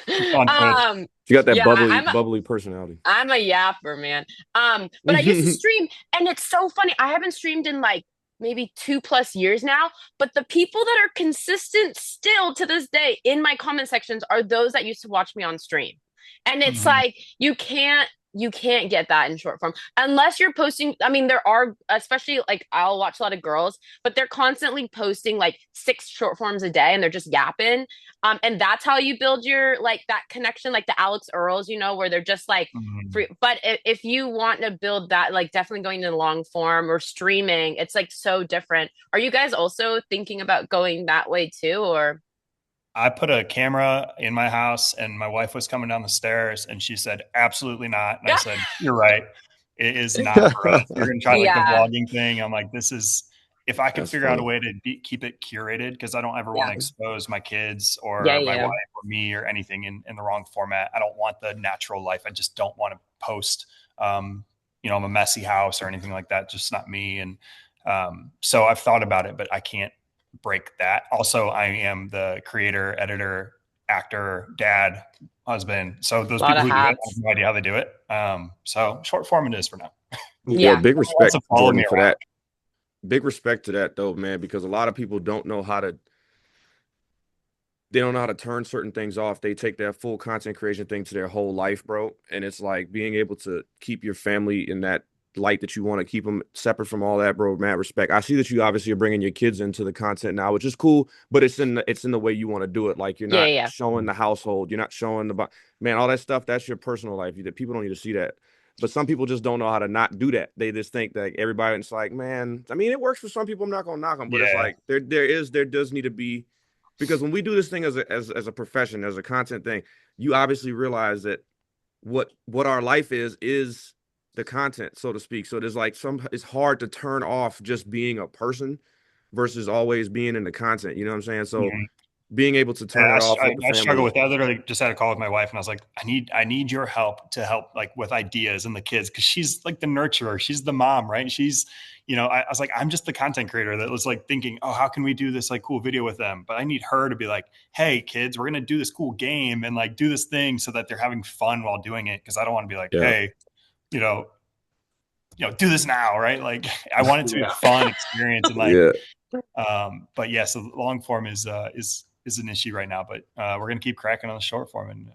you're fun. um You got that yeah, bubbly, bubbly personality. I'm a yapper, man. But I used to stream, and it's so funny. I haven't streamed in like maybe 2+ years now, but the people that are consistent still to this day in my comment sections are those that used to watch me on stream. And it's Mhm. like you can't you can't get that in short form unless you're posting. I mean, there are, especially like I'll watch a lot of girls, but they're constantly posting like 6 short forms a day and they're just yapping. And that's how you build your like that connection, like the Alex Earls, where they're just like Mhm. free. But if you want to build that, like definitely going to the long form or streaming, it's like so different. Are you guys also thinking about going that way too, or? I put a camera in my house and my wife was coming down the stairs and she said, absolutely not. And I said, you're right. It is not for us. You're going to try like the Yeah, vlogging thing. I'm like, if I could That's figure out a funny. way to keep it curated, because I don't ever want yeah, to expose my kids yeah, or my wife yeah, or me or anything in the wrong format. I don't want the natural life. I just don't want to post, I'm a messy house or anything like that. Just not me. And so I've thought about it, but I can't break that. Also, I am the creator, editor, actor, dad, husband. So those a lot people of who do it, I have hats. no idea how they do it. So short form it is for now. Yo, Yeah, big Lots respect, of follow Jordan, me for around. that. Big respect to that though, man, because a lot of people don't know how to they don't know how to turn certain things off. They take that full content creation thing to their whole life, bro. And it's like being able to keep your family in that light that you want to keep them separate from all that, bro. Mad respect. I see that you obviously are bringing your kids into the content now, which is cool, but it's in the way you want to do it. Like you're yeah, not yeah, showing the household, you're not showing man, all that stuff. That's your personal life. That people don't need to see that. But some people just don't know how to not do that. They just think that everybody. It's like, man, I mean, it works for some people. I'm not gonna knock them, but it's Yeah. like there does need to be because when we do this thing as a profession, as a content thing, you obviously realize that what our life is the content, so to speak. So there's like it's hard to turn off just being a person versus always being in the content. You know what I'm saying? So Mhm. being able to Yeah, turn it off with the I struggle family. with that. I literally just had a call with my wife, and I was like, I need your help to help like with ideas and the kids because she's like the nurturer, she's the mom, right? She's, I was like, I'm just the content creator that was like thinking, oh, how can we do this like cool video with them? But I need her to be like, hey, kids, we're gonna do this cool game and like do this thing so that they're having fun while doing it. Because I don't want to be like, Yeah. hey, you know, do this now, right? Like, I want it to be a Yeah. fun experience and like Yeah. but yes, the long form is an issue right now. But we're gonna keep cracking on the short form, and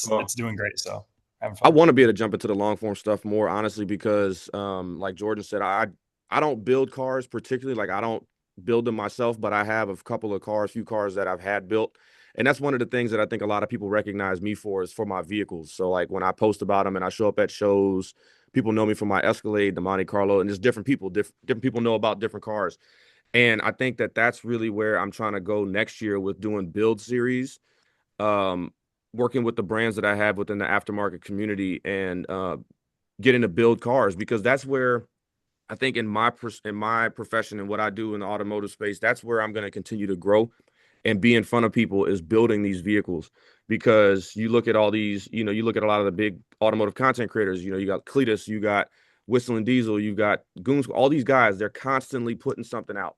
Well, it's doing great. So having I fun. want to be able to jump into the long form stuff more honestly because like Jordan said, I don't build cars particularly, like I don't build them myself, but I have a couple of cars, few cars that I've had built. And that's one of the things that I think a lot of people recognize me for is for my vehicles. So like when I post about them and I show up at shows, people know me for my Escalade, the Monte Carlo, and just different people, different people know about different cars. And I think that that's really where I'm trying to go next year with doing build series, um, working with the brands that I have within the aftermarket community and getting to build cars because that's where I think in my profession and what I do in the automotive space, that's where I'm going to continue to grow and be in front of people is building these vehicles because you look at all these, you look at a lot of the big automotive content creators, you got Cletus, you got Whistling Diesel, you got Goons, all these guys, they're constantly putting something out.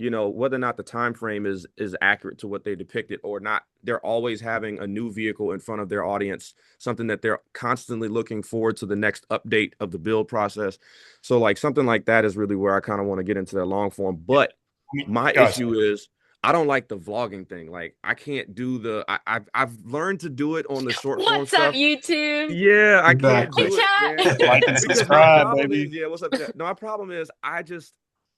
Whether or not the time frame is accurate to what they depicted or not, they're always having a new vehicle in front of their audience, something that they're constantly looking forward to the next update of the build process. So like something like that is really where I kind of want to get into that long form. Yeah. But I mean, my guys, issue is I don't like the vlogging thing. Like I can't do I've learned to do it on the short form What's up, stuff. YouTube? Yeah, I can't Hey, exactly. do it, man. like and chat. Because my subscribe, problem is, baby. yeah, what's up, chat? No, my problem is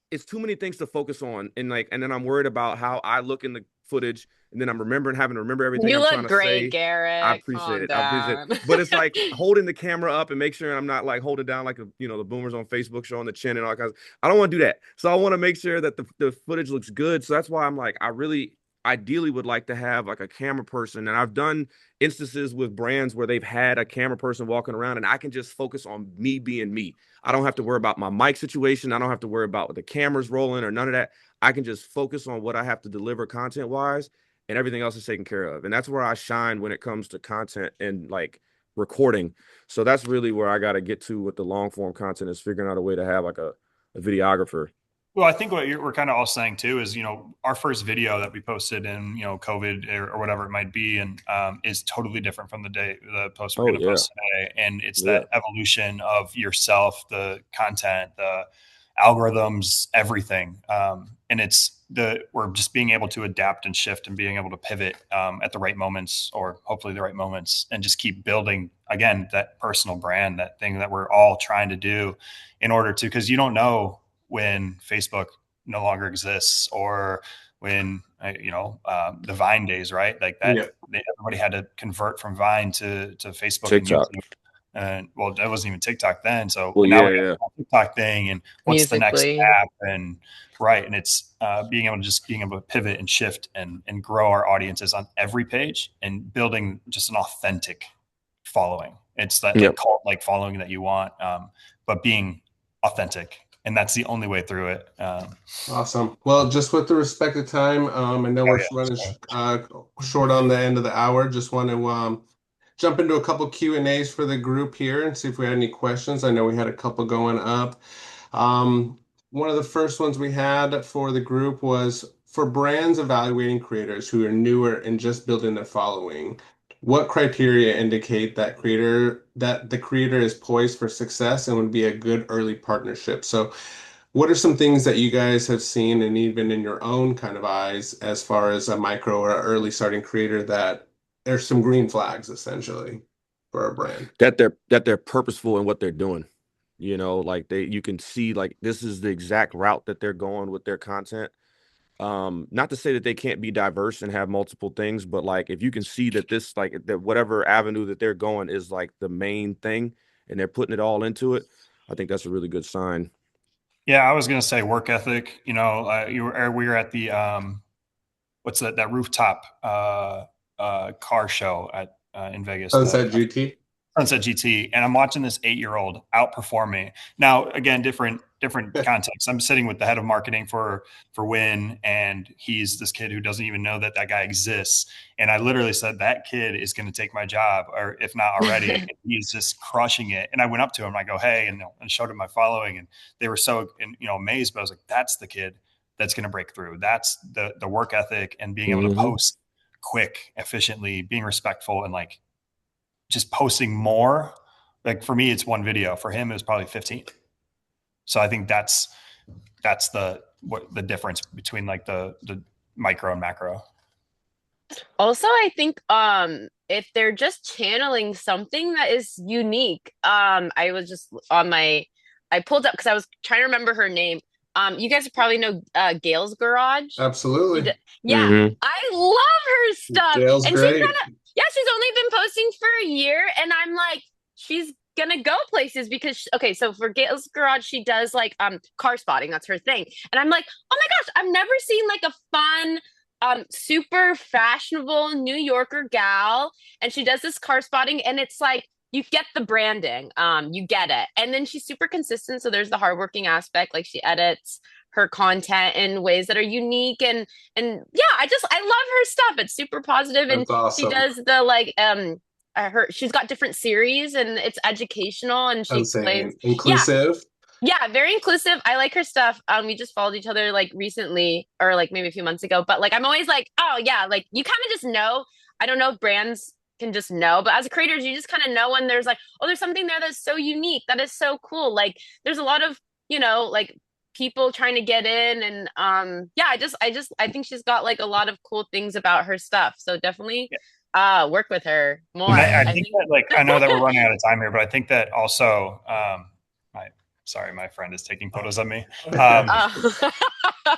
it's too many things to focus on. And then I'm worried about how I look in the footage and then I'm remembering having to remember everything You I'm trying look to great, say. I Garrett. appreciate Calm it. I appreciate it. down. But it's like holding the camera up and make sure I'm not like holding down like the boomers on Facebook showing the chin and all kinds. I don't want to do that. So I want to make sure that the footage looks good. So that's why I'm like, I really ideally would like to have like a camera person. And I've done instances with brands where they've had a camera person walking around and I can just focus on me being me. I don't have to worry about my mic situation. I don't have to worry about the cameras rolling or none of that. I can just focus on what I have to deliver content wise and everything else is taken care of. And that's where I shine when it comes to content and like recording. So that's really where I got to get to with the long form content is figuring out a way to have like a videographer. Well, I think what we're kind of all saying too is, our first video that we posted in, COVID or whatever it might be, and is totally different from the post we're Oh going to yeah. post today. And it's Yeah. that evolution of yourself, the content, the algorithms, everything. And it's we're just being able to adapt and shift and being able to pivot at the right moments, or hopefully the right moments, and just keep building again that personal brand, that thing that we're all trying to do in order to, because you don't know when Facebook no longer exists, or when the Vine days, right? Like that, Yeah. everybody had to convert from Vine to Facebook and TikTok. YouTube. And well, that wasn't even TikTok then. So Well, now yeah, we got yeah. the TikTok thing, and what's the next Musically. app, and right. And it's being able to pivot and shift and grow our audiences on every page, and building just an authentic following. It's that like Yep. cult like following that you want, but being authentic, and that's the only way through it. Awesome. Well, just with the respect of time, I know we're running short on the end of the hour. Just want to jump into a couple Q&As for the group here and see if we had any questions. I know we had a couple going up. One of the first ones we had for the group was for brands evaluating creators who are newer and just building their following. What criteria indicate that the creator is poised for success and would be a good early partnership? So what are some things that you guys have seen, and even in your own kind of eyes, as far as a micro or early starting creator, that there's some green flags essentially for a brand? That they're purposeful in what they're doing. Like you can see like this is the exact route that they're going with their content. Not to say that they can't be diverse and have multiple things, but like if you can see that this like that whatever avenue that they're going is like the main thing and they're putting it all into it, I think that's a really good sign. Yeah, I was gonna say work ethic. We were at the what's that rooftop car show at in Vegas. The Sunset GT. Sunset GT, and I'm watching this 8-year-old outperform me. Now, again, different context. I'm sitting with the head of marketing for Win, and he's this kid who doesn't even know that guy exists. And I literally said that kid is going to take my job, or if not already. And he's just crushing it. And I went up to him, and I go, "Hey," and showed him my following, and they were so amazed. But I was like, "That's the kid that's going to break through. That's the work ethic and being able to post quick, efficiently, being respectful, and like just posting more. Like for me, it's one video. For him, it was probably 15. So I think that's the difference between like the micro and macro. Also, I think if they're just channeling something that is unique, I was just on my I pulled up because I was trying to remember her name. You guys probably know Gail's Garage. She Absolutely. d Yeah, I love her stuff. Gail's And she's great. yeah, she's only been posting for a year, and I'm like, she's gonna go places because okay, so for Gail's Garage, she does like car spotting, that's her thing. And I'm like, oh my gosh, I've never seen like a fun super fashionable New Yorker gal, and she does this car spotting, and it's like you get the branding, you get it, and then she's super consistent. So there's the hardworking aspect, like she edits her content in ways that are unique, and yeah, I love her stuff. It's super positive, and That's she awesome. does the like she's got different series, and it's educational, and she explains, Insane. yeah, Inclusive. yeah, very inclusive. I like her stuff. We just followed each other like recently, or like maybe a few months ago. But like, I'm always like, oh yeah, like you kind of just know. I don't know if brands can just know, but as creators, you just kind of know when there's like, oh, there's something there that's so unique, that is so cool. Like, there's a lot of like people trying to get in, and yeah, I think she's got like a lot of cool things about her stuff. So definitely, work with her more. And I I think think. that like I know that we're running out of time here, but I think that also sorry, my friend is taking photos of me.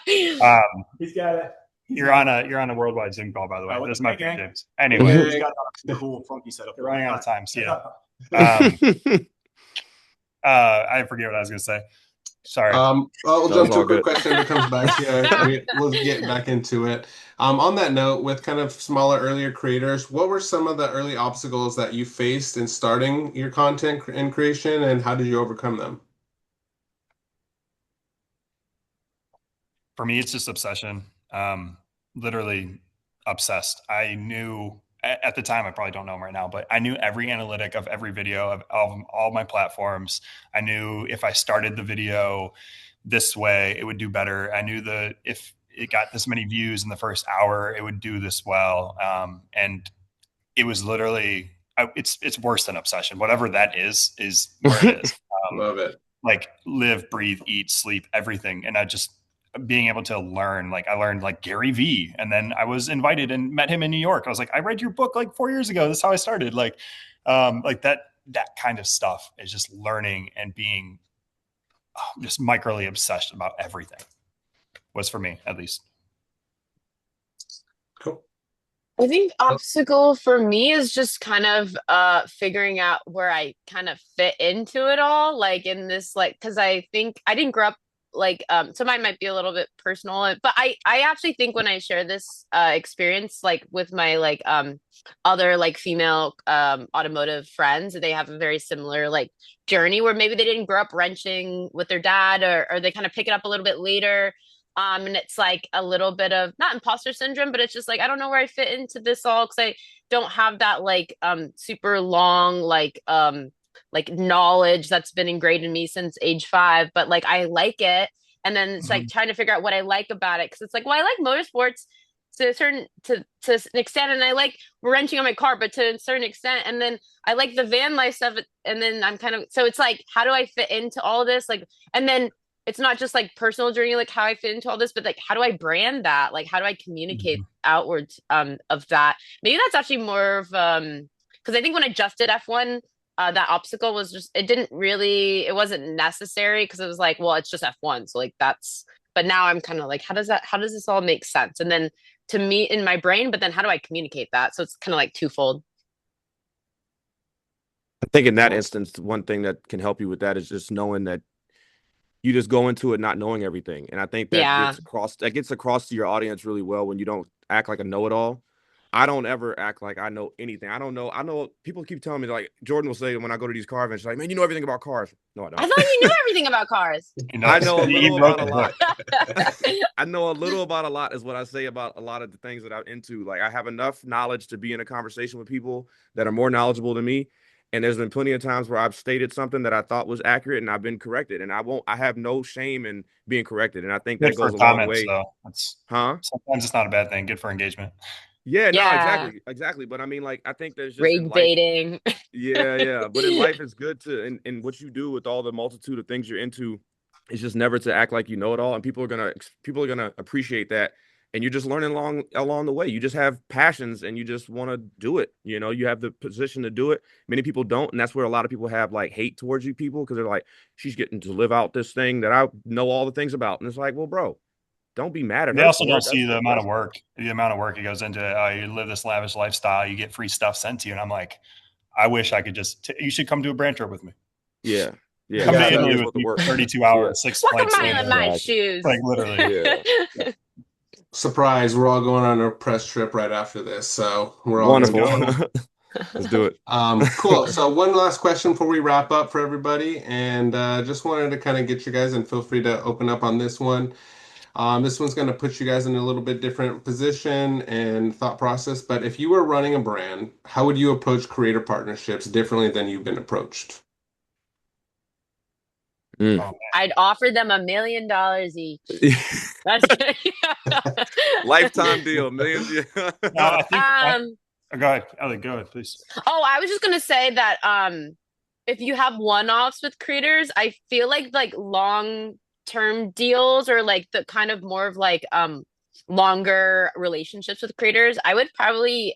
He's got it. You're on a worldwide Zoom call, by the way. This is my friend James. Anyway, Okay. He's got the cool funky setup. we're running out of time. See ya. Mhm. I forget what I was going to say. Sorry. We'll No, jump it's to all a quick good. question if it comes back to you. We'll get back into it. On that note, with kind of smaller, earlier creators, what were some of the early obstacles that you faced in starting your content and creation, and how did you overcome them? For me, it's just obsession. Literally obsessed. I knew at the time, I probably don't know them right now, but I knew every analytic of every video of all my platforms. I knew if I started the video this way, it would do better. I knew that if it got this many views in the first hour, it would do this well. And it was literally, it's worse than obsession. Whatever that is where it is. Love it. Like live, breathe, eat, sleep, everything. And I just, being able to learn. Like I learned like Gary V, and then I was invited and met him in New York. I was like, I read your book like 4 years ago. This is how I started. Like that kind of stuff is just learning and being just microly obsessed about everything. Was for me at least. Cool. I think obstacle for me is just kind of figuring out where I kind of fit into it all, like in this like because I think I didn't grow up like so mine might be a little bit personal, but I actually think when I share this experience like with my like other like female automotive friends, they have a very similar like journey where maybe they didn't grow up wrenching with their dad or they kind of pick it up a little bit later. And it's like a little bit of not imposter syndrome, but it's just like I don't know where I fit into this all because I don't have that like super long like knowledge that's been ingrained in me since age 5, but like I like it. And then it's like trying to figure out what I like about it. Cause it's like, well, I like motorsports to a certain to an extent, and I like wrenching on my car, but to a certain extent. And then I like the van life stuff. And then I'm kind of so it's like, how do I fit into all this? Like, and then it's not just like personal journey, like how I fit into all this, but like how do I brand that? Like how do I communicate outwards of that? Maybe that's actually more of because I think when I just did F1, that obstacle was just it wasn't necessary because it was like, well, it's just F1. So like that's but now I'm kind of like, how does this all make sense? And then to me in my brain, but then how do I communicate that? So it's kind of like twofold. I think in that instance, one thing that can help you with that is just knowing that you just go into it not knowing everything. And I think Yeah. that gets across to your audience really well when you don't act like a know-it-all. I don't ever act like I know anything. I don't know. I know people keep telling me like Jordan will say when I go to these car events, like, man, you know everything about cars. No, I I don't. thought you knew everything about cars. I know a He little wrote about a the lot. book. I know a little about a lot is what I say about a lot of the things that I'm into. Like I have enough knowledge to be in a conversation with people that are more knowledgeable than me. And there's been plenty of times where I've stated something that I thought was accurate and I've been corrected. And I have no shame in being corrected. And I think that Good for goes a long comments, way. though. That's Huh? sometimes it's not a bad thing. Good for engagement. Yeah, no, Yeah. exactly. Exactly. But I mean, like, I think there's just in Rage life. baiting. Yeah, yeah. But in life, it's good to, and what you do with all the multitude of things you're into, is just never to act like you know it all. And people are gonna appreciate that. And you're just learning along the way. You just have passions and you just want to do it. You know, you have the position to do it. Many people don't, and that's where a lot of people have like hate towards you people because they're like, she's getting to live out this thing that I know all the things about. And it's like, well, bro, don't be mad at They her also for don't it. see That's the amount of work it goes into. You live this lavish lifestyle, you get free stuff sent to you, and I'm like, I wish I could just. You should come do a brand trip with me. yeah. Yeah, Come to Yeah, exactly. Italy That's with what the me work. for 32 Yeah. hours, 6 Walk a flights mile in later. my Exactly. shoes. Like literally. Yeah. surprise, we're all going on a press trip right after this, so we're all gonna Wonderful. go. Let's do it. Cool. So one last question before we wrap up for everybody, and just wanted to kind of get you guys, and feel free to open up on this one. This one's going to put you guys in a little bit different position and thought process. But if you were running a brand, how would you approach creator partnerships differently than you've been approached? Mm. Oh, I'd offer them $1 million each. That's good. Lifetime deal, millions. no, I think. um Go ahead, Ellie. Go ahead, please. oh, I was just gonna say that if you have one-offs with creators, I feel like long-term deals or like the kind of more of like longer relationships with creators, I would probably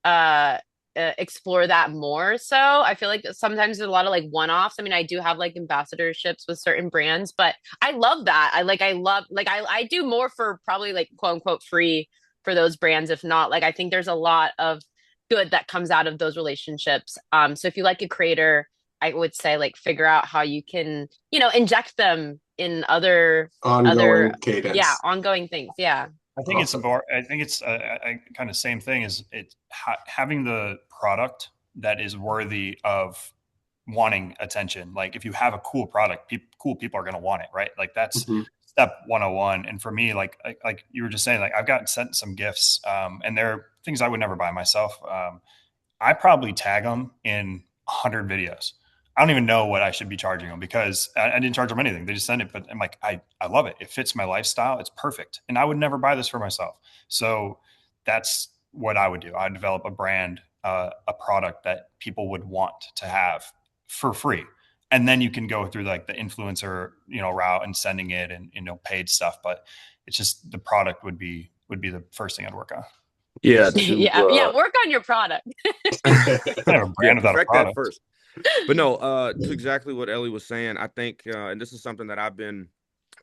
uh, explore that more. So I feel like sometimes there's a lot of like one-offs. I mean, I do have like ambassadorships with certain brands, but I love that. I love like I do more for probably like quote unquote free for those brands. If not, like I think there's a lot of good that comes out of those relationships. So if you like a creator, I would say like figure out how you can, inject them in other Ongoing yeah, cadence. ongoing things. Yeah. I think it's Awesome. more. I think it's a kind of same thing. Is it having the product that is worthy of wanting attention? Like if you have a cool product, cool people are going to want it, right? Like that's Mhm. step 101. And for me, like you were just saying, like I've gotten sent some gifts, and they're things I would never buy myself. I probably tag them in 100 videos. I don't even know what I should be charging them because I didn't charge them anything. They just send it, but I'm like, I love it. It fits my lifestyle. It's perfect. And I would never buy this for myself. So that's what I would do. I'd develop a brand, a product that people would want to have for free. and then you can go through like the influencer, route and sending it and, paid stuff. But it's just the product would be the first thing I'd work on. Yeah, Yeah, work on your product. I have a brand without a perfect that product. first. But no, to exactly what Ellie was saying, I think, and this is something that I've been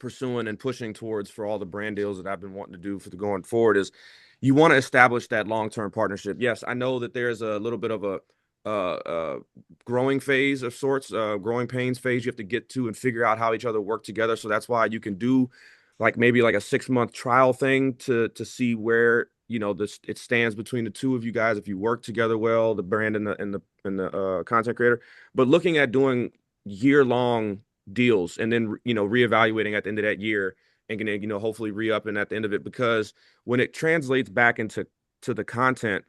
pursuing and pushing towards for all the brand deals that I've been wanting to do for the going forward, is you want to establish that long-term partnership. Yes, I know that there's a little bit of a growing phase of sorts, growing pains phase you have to get to and figure out how each other work together. So that's why you can do like maybe like a 6-month trial thing to see where this it stands between the two of you guys if you work together well, the brand and the content creator. But looking at doing year-long deals and then reevaluating at the end of that year and hopefully re-upping at the end of it, because when it translates back into the content,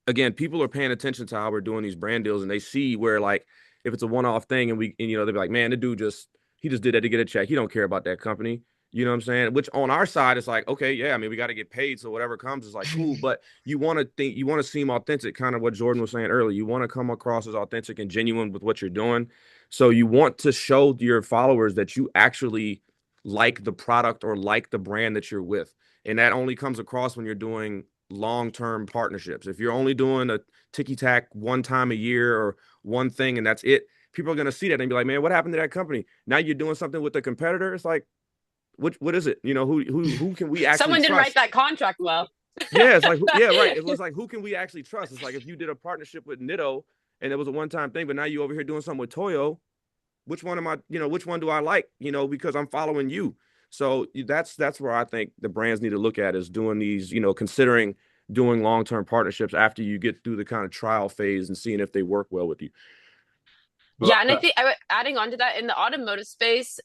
again, people are paying attention to how we're doing these brand deals, and they see where, like, if it's a one-off thing and they'll be like, man, the dude he just did that to get a check. He don't care about that company. You know what I'm saying? Which on our side, it's like, okay, yeah, I mean, we got to get paid. So whatever comes is like, cool. But you want to seem authentic, kind of what Jordan was saying earlier. You want to come across as authentic and genuine with what you're doing. So you want to show your followers that you actually like the product or like the brand that you're with. And that only comes across when you're doing long-term partnerships. If you're only doing a ticky-tack one time a year or one thing and that's it, people are going to see that and be like, man, what happened to that company? Now you're doing something with the competitor. It's like, what is it? Who can we actually Someone didn't trust? write that contract well. Yeah, it's like, yeah, right. It was like, who can we actually trust? It's like if you did a partnership with Nitto and it was a one-time thing, but now you over here doing something with Toyo, which one am I, which one do I like, because I'm following you. So that's where I think the brands need to look at, is doing these, considering doing long-term partnerships after you get through the kind of trial phase and seeing if they work well with you. Yeah, and I think adding on to that, in the automotive space,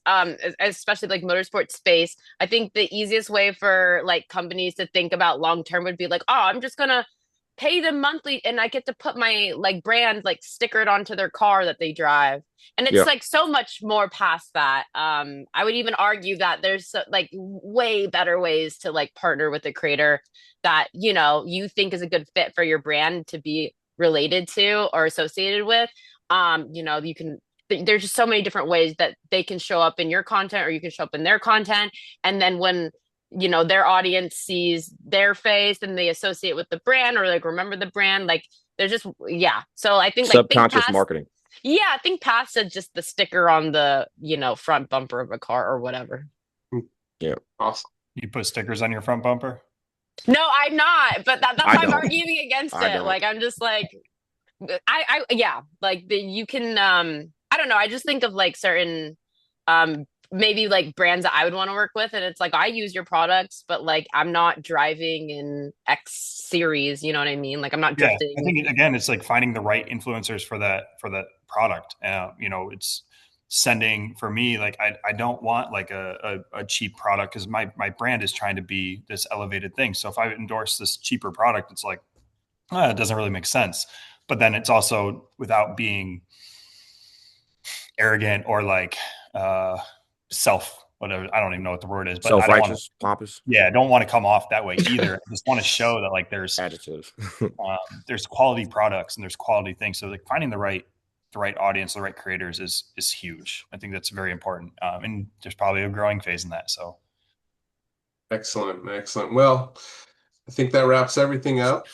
especially like motorsport space, I think the easiest way for like companies to think about long term would be like, oh, I'm just gonna pay them monthly and I get to put my like brand like stickered onto their car that they drive. And it's Yeah. like so much more past that. I would even argue that there's like way better ways to like partner with a creator that, you think is a good fit for your brand to be related to or associated with. You can there's just so many different ways that they can show up in your content or you can show up in their content. And then when their audience sees their face and they associate with the brand or like remember the brand, like they're just, yeah. So I think like Subconscious marketing. yeah, think past just the sticker on the front bumper of a car or whatever. Yeah. Awesome. You put stickers on your front bumper? No, I'm not, but that's I why I'm don't. arguing against I it. don't. Like I'm just like yeah, like you can I don't know, I just think of like certain maybe like brands that I would want to work with, and it's like I use your products, but like I'm not driving in X series, you know what I mean? Like I'm not Yeah, I drifting. think again, it's like finding the right influencers for that product. It's sending for me. Like I don't want like a cheap product because my brand is trying to be this elevated thing. So if I endorse this cheaper product, it's like it doesn't really make sense. But then it's also without being arrogant or like self whatever. I don't even know what the word is, but I don't want to. Self-righteous, pompous. Yeah, I don't want to come off that way either. I just want to show that like Adjectives. there's quality products and there's quality things. So like finding the right audience, the right creators is huge. I think that's very important. And there's probably a growing phase in that. So Excellent. Well, I think that wraps everything up,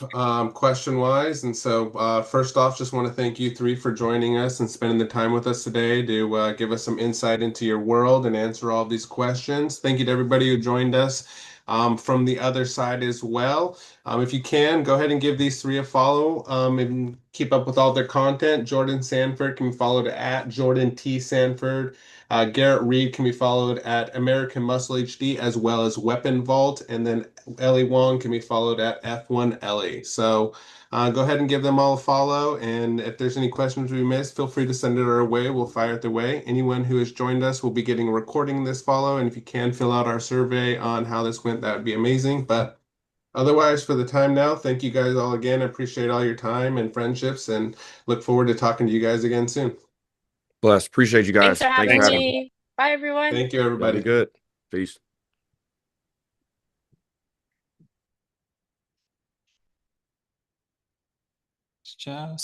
question wise. And so, first off, just want to thank you three for joining us and spending the time with us today to give us some insight into your world and answer all these questions. Thank you to everybody who joined us from the other side as well. If you can, go ahead and give these three a follow and keep up with all their content. Jordan Sanford can be followed at Jordan T. Sanford. Garrett Reed can be followed at American Muscle HD as well as Weapon Vault. And then Ellie Wong can be followed at F1 Ellie. So go ahead and give them all a follow. And if there's any questions we missed, feel free to send it our way. We'll fire it their way. Anyone who has joined us will be getting a recording this follow. And if you can fill out our survey on how this went, that would be amazing. But otherwise, for the time now, thank you guys all again. I appreciate all your time and friendships and look forward to talking to you guys again soon. Bless. Appreciate you Thanks guys. for having Thanks, me. Bye everyone. Thank you, Y'all everybody. be good. Peace. it's just